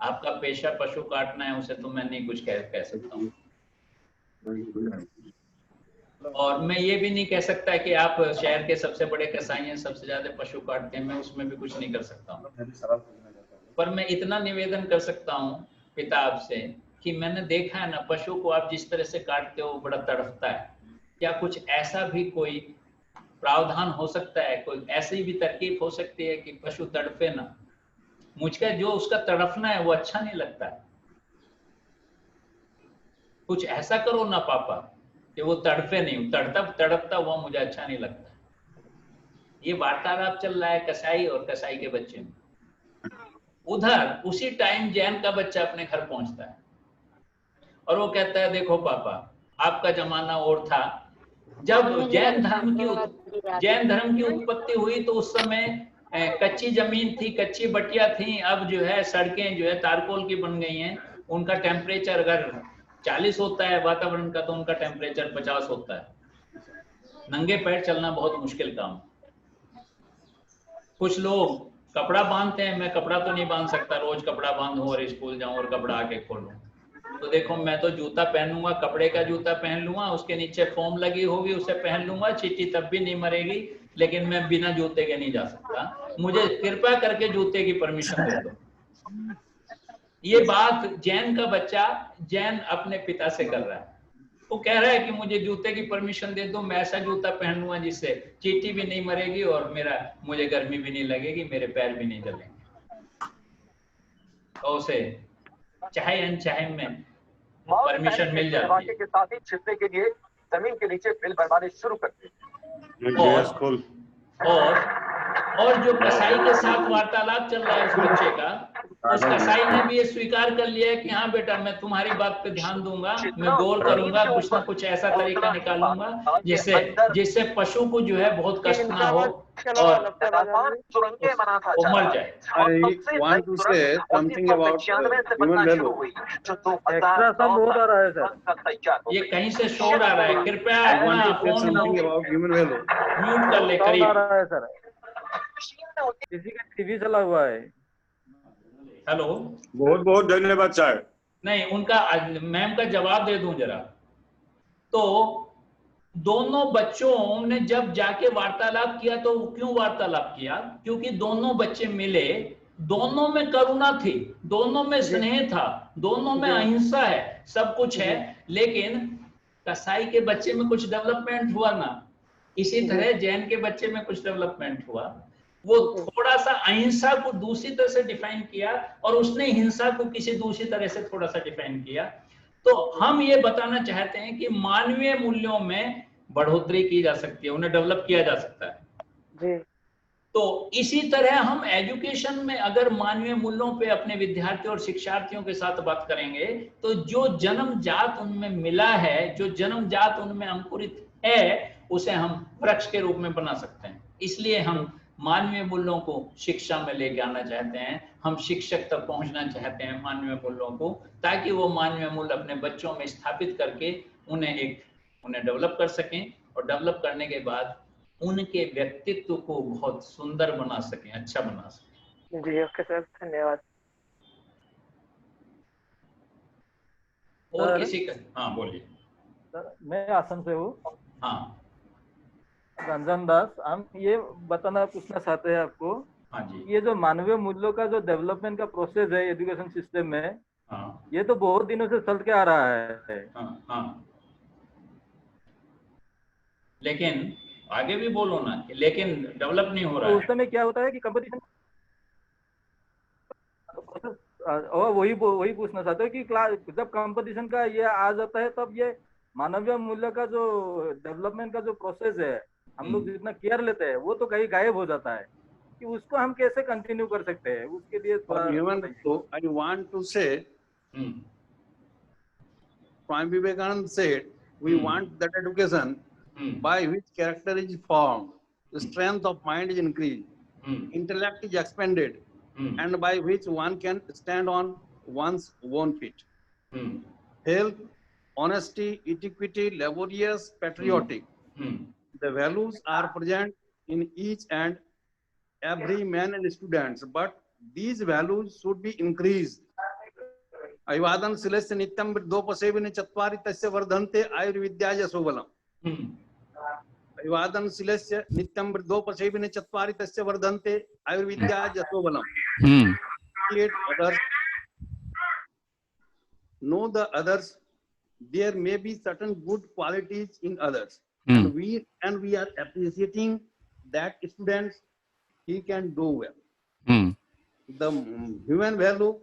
आपका पेशा पशु काटना है, उसे तो मैं नहीं कुछ कह सकता हूँ, और मैं ये भी नहीं कह सकता कि आप शहर के सबसे बड़े कसाई हैं, सबसे ज्यादा पशु काटते हैं, मैं उसमें भी कुछ नहीं कर सकता हूँ। पर मैं इतना निवेदन कर सकता हूँ पिता आपसे कि मैंने देखा है ना, पशु को आप जिस तरह से काटते हो बड़ा तड़पता है। क्या कुछ ऐसा भी कोई प्रावधान हो सकता है, कोई ऐसी भी तरकीब हो सकती है कि पशु तड़पे ना? मुझका जो उसका तड़पना है वो अच्छा नहीं लगता है। कुछ ऐसा करो ना पापा कि वो तड़पे नहीं, तड़पता हुआ मुझे अच्छा नहीं लगता। ये वार्तालाप चल रहा है कसाई और कसाई के बच्चे में। उधर उसी टाइम जैन का बच्चा अपने घर पहुंचता है और वो कहता है देखो पापा आपका जमाना और था, जब जैन धर्म की उत्पत्ति हुई तो उस समय कच्ची जमीन थी, कच्ची बटिया थी, अब जो है सड़कें जो है तारकोल की बन गई हैं। उनका टेम्परेचर अगर 40 होता है वातावरण का तो उनका टेम्परेचर 50 होता है। नंगे पैर चलना बहुत मुश्किल काम। कुछ लोग कपड़ा बांधते हैं, मैं कपड़ा तो नहीं बांध सकता, रोज कपड़ा बांधूं और स्कूल जाऊं और कपड़ा आके खोलूं। तो देखो मैं तो जूता पहनूंगा, कपड़े का जूता पहन लूंगा, उसके नीचे फोम लगी होगी उसे पहन लूंगा, चींटी तब भी नहीं मरेगी, लेकिन मैं बिना जूते के नहीं जा सकता। मुझे कृपया करके जूते की परमिशन दे दो। ये बात जैन का बच्चा जैन अपने पिता से कर रहा है। वो कह रहा है कि मुझे जूते की परमिशन दे दो, मैं ऐसा जूता पहन लूंगा जिससे चींटी भी नहीं मरेगी और मुझे गर्मी भी नहीं लगेगी, मेरे पैर भी नहीं जलेंगे। तो उसे चाहे अनचाहे में परमिशन मिल जाती है। के साथ ही छिपने के लिए जमीन के नीचे बिल बनवाने शुरू करते हैं। और जो कसाई के साथ वार्तालाप चल रहा है उस बच्चे का, उस कसाई ने भी ये स्वीकार कर लिया है कि हाँ बेटा, मैं तुम्हारी बात पे ध्यान दूंगा, मैं गौर करूंगा, कुछ ना कुछ ऐसा तरीका निकालूंगा जिससे पशु को जो है बहुत कष्ट ना हो और सुरंगें बनाता वो मर चला। जाए। I want to say something about human value. Extra सब बहुत आ रहा है सर। ये कहीं से शोर आ रहा है, कृपया I अपना want to say phone something about human value. Mute कर ले साउंड आ करीब। रहा है सर, किसी का टीवी चला हुआ है। हेलो, बहुत बहुत धन्यवाद सर। नहीं, उनका मैम का जवाब दे दूं जरा। तो दोनों बच्चों ने जब जाके वार्तालाप किया, तो क्यों वार्तालाप किया? क्योंकि दोनों बच्चे मिले, दोनों में करुणा थी, दोनों में स्नेह था, दोनों में अहिंसा है, सब कुछ है, लेकिन कसाई के बच्चे में कुछ डेवलपमेंट हुआ ना। इसी तरह जैन के बच्चे में कुछ डेवलपमेंट हुआ। वो थोड़ा सा अहिंसा को दूसरी तरह से डिफाइन किया और उसने हिंसा को किसी दूसरी तरह से थोड़ा सा डिफाइन किया। तो हम ये बताना चाहते हैं कि मानवीय मूल्यों में बढ़ोतरी की जा सकती है, उन्हें डेवलप किया जा सकता है जी। तो इसी तरह हम एजुकेशन में अगर मानवीय मूल्यों पे अपने विद्यार्थियों और शिक्षार्थियों के साथ बात करेंगे, तो जो जन्मजात उनमें मिला है, जो जन्मजात उनमें अंकुरित है, उसे हम वृक्ष के रूप में बना सकते हैं। इसलिए हम मानवीय मूल्यों को शिक्षा में लेके आना चाहते हैं, हम शिक्षक तक पहुंचना चाहते हैं मानवीय मूल्यों को, ताकि वो मानवीय मूल्य अपने बच्चों में स्थापित करके उन्हें डेवलप कर सकें और डेवलप करने के बाद उनके व्यक्तित्व को बहुत सुंदर बना सकें, अच्छा बना सकें। जी ओके सर, धन्यवाद। और सर, किसी का? हाँ बोलिए। सर मैं आसम से हूँ, हाँ रंजन दास। हम ये बताना पूछना चाहते हैं आपको, हाँ जी। ये जो मानवीय मूल्यों का जो डेवलपमेंट का प्रोसेस है एजुकेशन सिस्टम में, हाँ ये तो बहुत दिनों से चल के आ रहा है। हाँ हाँ, लेकिन आगे भी बोलो ना, लेकिन डेवलप नहीं हो रहा तो है। उस समय क्या होता है कि कंपटीशन, और वही पूछना चाहते हो कि क्लास जब कंपटीशन का ये आ जाता है, तब ये मानवीय मूल्य का जो डेवलपमेंट का जो प्रोसेस है, हम लोग जितना केयर लेते हैं, वो तो कहीं गायब हो जाता है। कि उसको हम कैसे कंटिन्यू कर सकते हैं, उसके लिए थोड़ा So I want to say, Swami Vivekananda said, we want that education by which character is formed, the strength of mind is increased, intellect is expanded, and by which one can stand on one's own feet. Health, honesty, equity, laborious, patriotic. The values are present in each and every man and students, but these values should be increased. अभिवादन शिलस्य नित्यं वृद्धोपसेविने चत्वारि तस्य वर्धन्ते आयुर्विद्या यशोबलम्। अभिवादन शिलस्य नित्यं वृद्धोपसेविने चत्वारि तस्य वर्धन्ते आयुर्विद्या यशोबलम्। Create others, know the others. There may be certain good qualities in others, and we are appreciating that students he can do well. The human value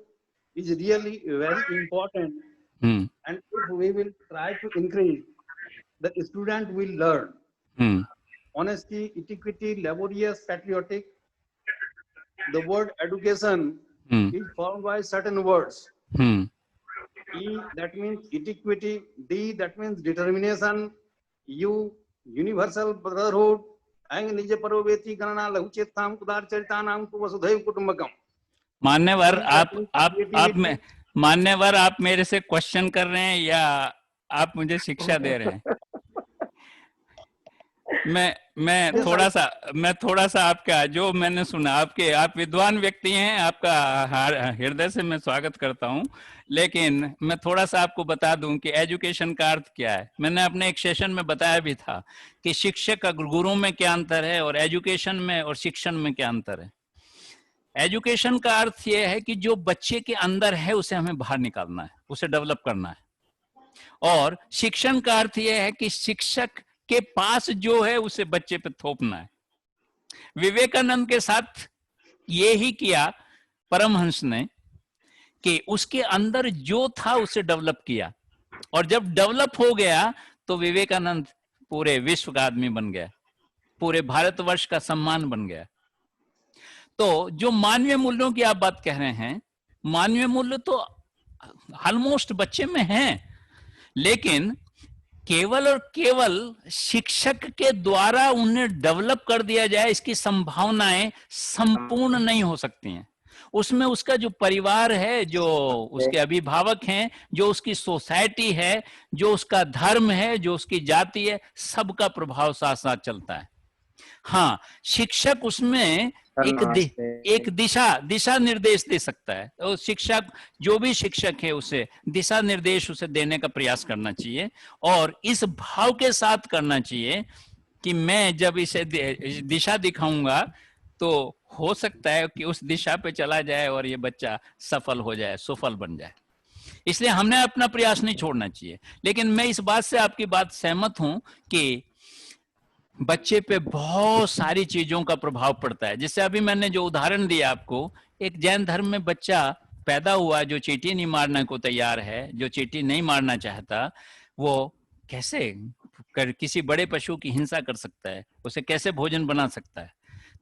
is really very important, and if we will try to increase, the student will learn honesty, equity, laborious, patriotic. The word education is formed by certain words. E, that means equity. D, that means determination. U, universal brotherhood. And nije paroveti ganana lahuchetam kudar charitanam tu vasudhaiv kutumbakam. मान्यवर आप मेरे से question कर रहे हैं या आप मुझे शिक्षा दे रहे हैं? मैं थोड़ा सा आपका जो मैंने सुना, आप विद्वान व्यक्ति हैं, आपका हृदय से मैं स्वागत करता हूं, लेकिन मैं थोड़ा सा आपको बता दूं कि एजुकेशन का अर्थ क्या है। मैंने अपने एक सेशन में बताया भी था कि शिक्षक का गुरु में क्या अंतर है और एजुकेशन में और शिक्षण में क्या अंतर है। एजुकेशन का अर्थ यह है कि जो बच्चे के अंदर है उसे हमें बाहर निकालना है, उसे डेवलप करना है। और शिक्षण का अर्थ यह है कि शिक्षक के पास जो है उसे बच्चे पे थोपना है। विवेकानंद के साथ ये ही किया परमहंस ने कि उसके अंदर जो था उसे डेवलप किया, और जब डेवलप हो गया तो विवेकानंद पूरे विश्व का आदमी बन गया, पूरे भारतवर्ष का सम्मान बन गया। तो जो मानवीय मूल्यों की आप बात कह रहे हैं, मानवीय मूल्य तो ऑलमोस्ट बच्चे में हैं, लेकिन केवल और केवल शिक्षक के द्वारा उन्हें डेवलप कर दिया जाए, इसकी संभावनाएं संपूर्ण नहीं हो सकती हैं। उसमें उसका जो परिवार है, जो उसके अभिभावक हैं, जो उसकी सोसाइटी है, जो उसका धर्म है, जो उसकी जाति है, सबका प्रभाव साथ साथ चलता है। हाँ, शिक्षक उसमें एक दिशा निर्देश दे सकता है। तो शिक्षक, जो भी शिक्षक है, उसे दिशा निर्देश उसे देने का प्रयास करना चाहिए, और इस भाव के साथ करना चाहिए कि मैं जब इसे दिशा दिखाऊंगा तो हो सकता है कि उस दिशा पे चला जाए और ये बच्चा सफल हो जाए, सुफल बन जाए। इसलिए हमने अपना प्रयास नहीं छोड़ना चाहिए। लेकिन मैं इस बात से आपकी बात सहमत हूं कि बच्चे पे बहुत सारी चीजों का प्रभाव पड़ता है। जैसे अभी मैंने जो उदाहरण दिया आपको, एक जैन धर्म में बच्चा पैदा हुआ जो चींटी नहीं मारने को तैयार है, जो चींटी नहीं मारना चाहता, वो कैसे किसी बड़े पशु की हिंसा कर सकता है, उसे कैसे भोजन बना सकता है?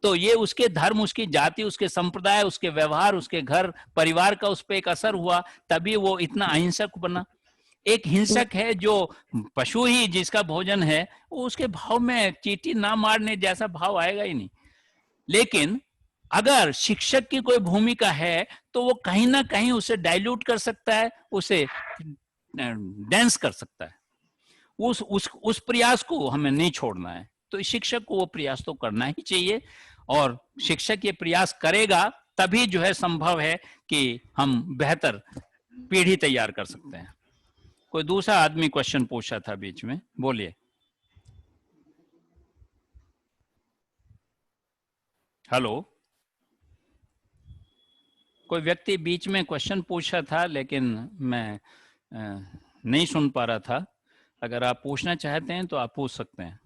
तो ये उसके धर्म, उसकी जाति, उसके संप्रदाय, उसके व्यवहार, उसके घर परिवार का उस पर एक असर हुआ, तभी वो इतना अहिंसक बना। एक हिंसक है जो पशु ही जिसका भोजन है, वो उसके भाव में चींटी ना मारने जैसा भाव आएगा ही नहीं। लेकिन अगर शिक्षक की कोई भूमिका है तो वो कहीं ना कहीं उसे डाइल्यूट कर सकता है, उसे डेंस कर सकता है। उस प्रयास को हमें नहीं छोड़ना है। तो शिक्षक को वो प्रयास तो करना ही चाहिए, और शिक्षक ये प्रयास करेगा तभी जो है संभव है कि हम बेहतर पीढ़ी तैयार कर सकते हैं। कोई दूसरा आदमी क्वेश्चन पूछा था बीच में, बोलिए। हेलो, कोई व्यक्ति बीच में क्वेश्चन पूछा था, लेकिन मैं नहीं सुन पा रहा था। अगर आप पूछना चाहते हैं तो आप पूछ सकते हैं।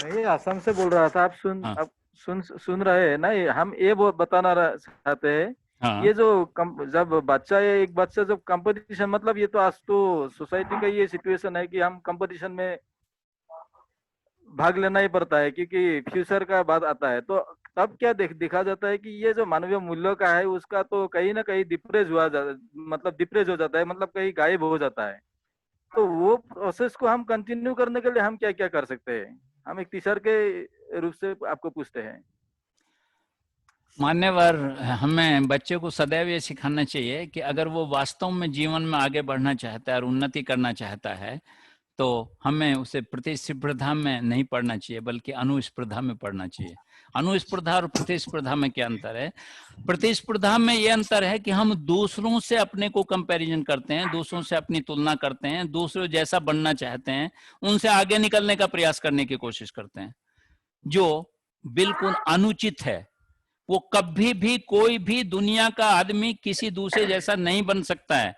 मैं असम से बोल रहा था। आप सुन रहे हैं ना? हम ये बताना चाहते हैं। हाँ। ये जो जब बच्चा है, एक बच्चा जब कंपटीशन, मतलब ये तो आज तो सोसाइटी का ये सिचुएशन है कि हम कंपटीशन में भाग लेना ही पड़ता है, क्योंकि फ्यूचर का बात आता है। तो तब क्या देखा जाता है कि ये जो मानवीय मूल्यों का है, उसका तो कहीं ना कहीं डिप्रेस हो जाता है, मतलब कहीं गायब हो जाता है। तो वो प्रोसेस को हम कंटिन्यू करने के लिए हम क्या क्या कर सकते हैं? हम एक टीचर के रूप से आपको पूछते हैं। मान्यवर, हमें बच्चे को सदैव ये सिखाना चाहिए कि अगर वो वास्तव में जीवन में आगे बढ़ना चाहता है और उन्नति करना चाहता है, तो हमें उसे प्रतिस्पर्धा में नहीं पढ़ना चाहिए, बल्कि अनुस्पर्धा में पढ़ना चाहिए। अनुस्पर्धा और प्रतिस्पर्धा में क्या अंतर है? प्रतिस्पर्धा में ये अंतर है कि हम दूसरों से अपने को कंपैरिजन करते हैं, दूसरों से अपनी तुलना करते हैं, दूसरों जैसा बनना चाहते हैं, उनसे आगे निकलने का प्रयास करने की कोशिश करते हैं, जो बिल्कुल अनुचित है। वो कभी भी कोई भी दुनिया का आदमी किसी दूसरे जैसा नहीं बन सकता है।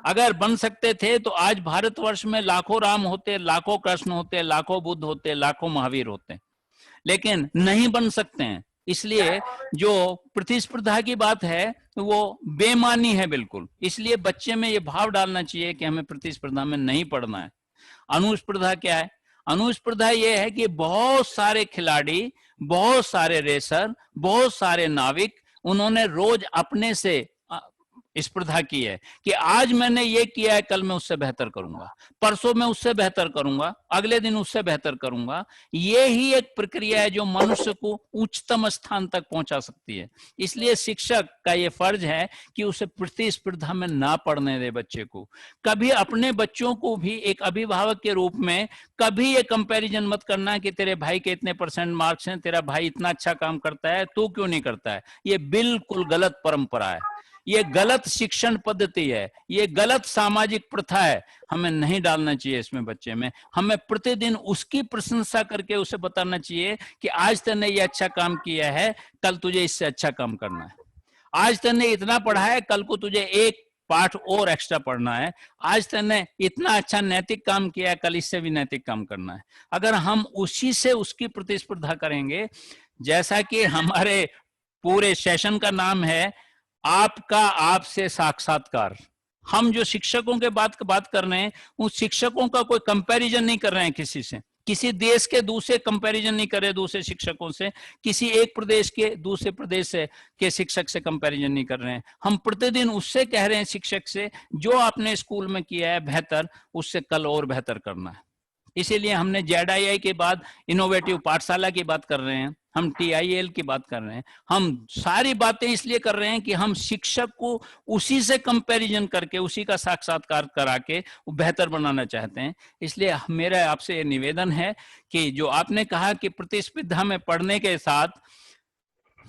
अगर बन सकते थे तो आज भारतवर्ष में लाखों राम होते, लाखों कृष्ण होते, लाखों बुद्ध होते, लाखों महावीर होते, लेकिन नहीं बन सकते हैं। इसलिए जो प्रतिस्पर्धा की बात है वो बेमानी है बिल्कुल। इसलिए बच्चे में ये भाव डालना चाहिए कि हमें प्रतिस्पर्धा में नहीं पढ़ना है। अनुस्पर्धा क्या है? अनुस्पर्धा ये है कि बहुत सारे खिलाड़ी, बहुत सारे रेसर, बहुत सारे नाविक, उन्होंने रोज अपने से स्पर्धा की है कि आज मैंने ये किया है, कल मैं उससे बेहतर करूंगा, परसों मैं उससे बेहतर करूंगा, अगले दिन उससे बेहतर करूंगा। ये ही एक प्रक्रिया है जो मनुष्य को उच्चतम स्थान तक पहुंचा सकती है। इसलिए शिक्षक का ये फर्ज है कि उसे प्रतिस्पर्धा में ना पड़ने दे बच्चे को। कभी अपने बच्चों को भी एक अभिभावक के रूप में कभी ये कंपैरिजन मत करना कि तेरे भाई के इतने % मार्क्स हैं, तेरा भाई इतना अच्छा काम करता है, तू क्यों नहीं करता है। ये बिल्कुल गलत परंपरा है, ये गलत शिक्षण पद्धति है, ये गलत सामाजिक प्रथा है। हमें नहीं डालना चाहिए इसमें बच्चे में। हमें प्रतिदिन उसकी प्रशंसा करके उसे बताना चाहिए कि आज तूने ये अच्छा काम किया है, कल तुझे इससे अच्छा काम करना है। आज तूने इतना पढ़ा है, कल को तुझे एक पाठ और एक्स्ट्रा पढ़ना है। आज तूने इतना अच्छा नैतिक काम किया है, कल इससे भी नैतिक काम करना है। अगर हम उसी से उसकी प्रतिस्पर्धा करेंगे, जैसा कि हमारे पूरे सेशन का नाम है आपका आपसे साक्षात्कार, हम जो शिक्षकों के बात कर रहे हैं, उन शिक्षकों का कोई कंपैरिजन नहीं कर रहे हैं किसी से, किसी देश के दूसरे कंपैरिजन नहीं कर रहे दूसरे शिक्षकों से, किसी एक प्रदेश के दूसरे प्रदेश से के शिक्षक से कंपैरिजन नहीं कर रहे हैं। हम प्रतिदिन उससे कह रहे हैं शिक्षक से, जो आपने स्कूल में किया है बेहतर, उससे कल और बेहतर करना है। इसीलिए हमने ZII के बाद इनोवेटिव पाठशाला की बात कर रहे हैं, हम TIL की बात कर रहे हैं। हम सारी बातें इसलिए कर रहे हैं कि हम शिक्षक को उसी से कंपैरिजन करके, उसी का साक्षात्कार करा के बेहतर बनाना चाहते हैं। इसलिए मेरा आपसे निवेदन है कि जो आपने कहा कि प्रतिस्पर्धा में पढ़ने के साथ,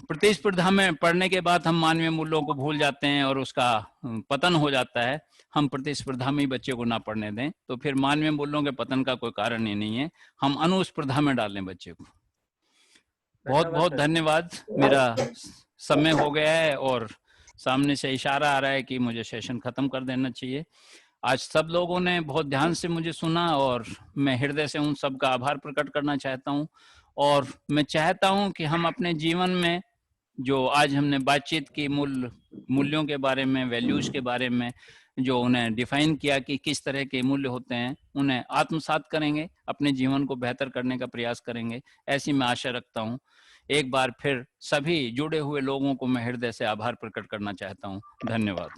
प्रतिस्पर्धा में पढ़ने के बाद हम मानवीय मूल्यों को भूल जाते हैं और उसका पतन हो जाता है। हम प्रतिस्पर्धा में ही बच्चे को ना पढ़ने दें, तो फिर मानवीय मूल्यों के पतन का कोई कारण ही नहीं है। हम अनुस्पर्धा में डालें बच्चे को। बहुत बहुत धन्यवाद। मेरा समय हो गया है और सामने से इशारा आ रहा है कि मुझे सेशन खत्म कर देना चाहिए। आज सब लोगों ने बहुत ध्यान से मुझे सुना और मैं हृदय से उन सब का आभार प्रकट करना चाहता हूं। और मैं चाहता हूं कि हम अपने जीवन में जो आज हमने बातचीत की, मूल्यों के बारे में, वैल्यूज के बारे में जो उन्हें डिफाइन किया कि किस तरह के मूल्य होते हैं, उन्हें आत्मसात करेंगे, अपने जीवन को बेहतर करने का प्रयास करेंगे, ऐसी मैं आशा रखता हूं। एक बार फिर सभी जुड़े हुए लोगों को मैं हृदय से आभार प्रकट करना चाहता हूं। धन्यवाद।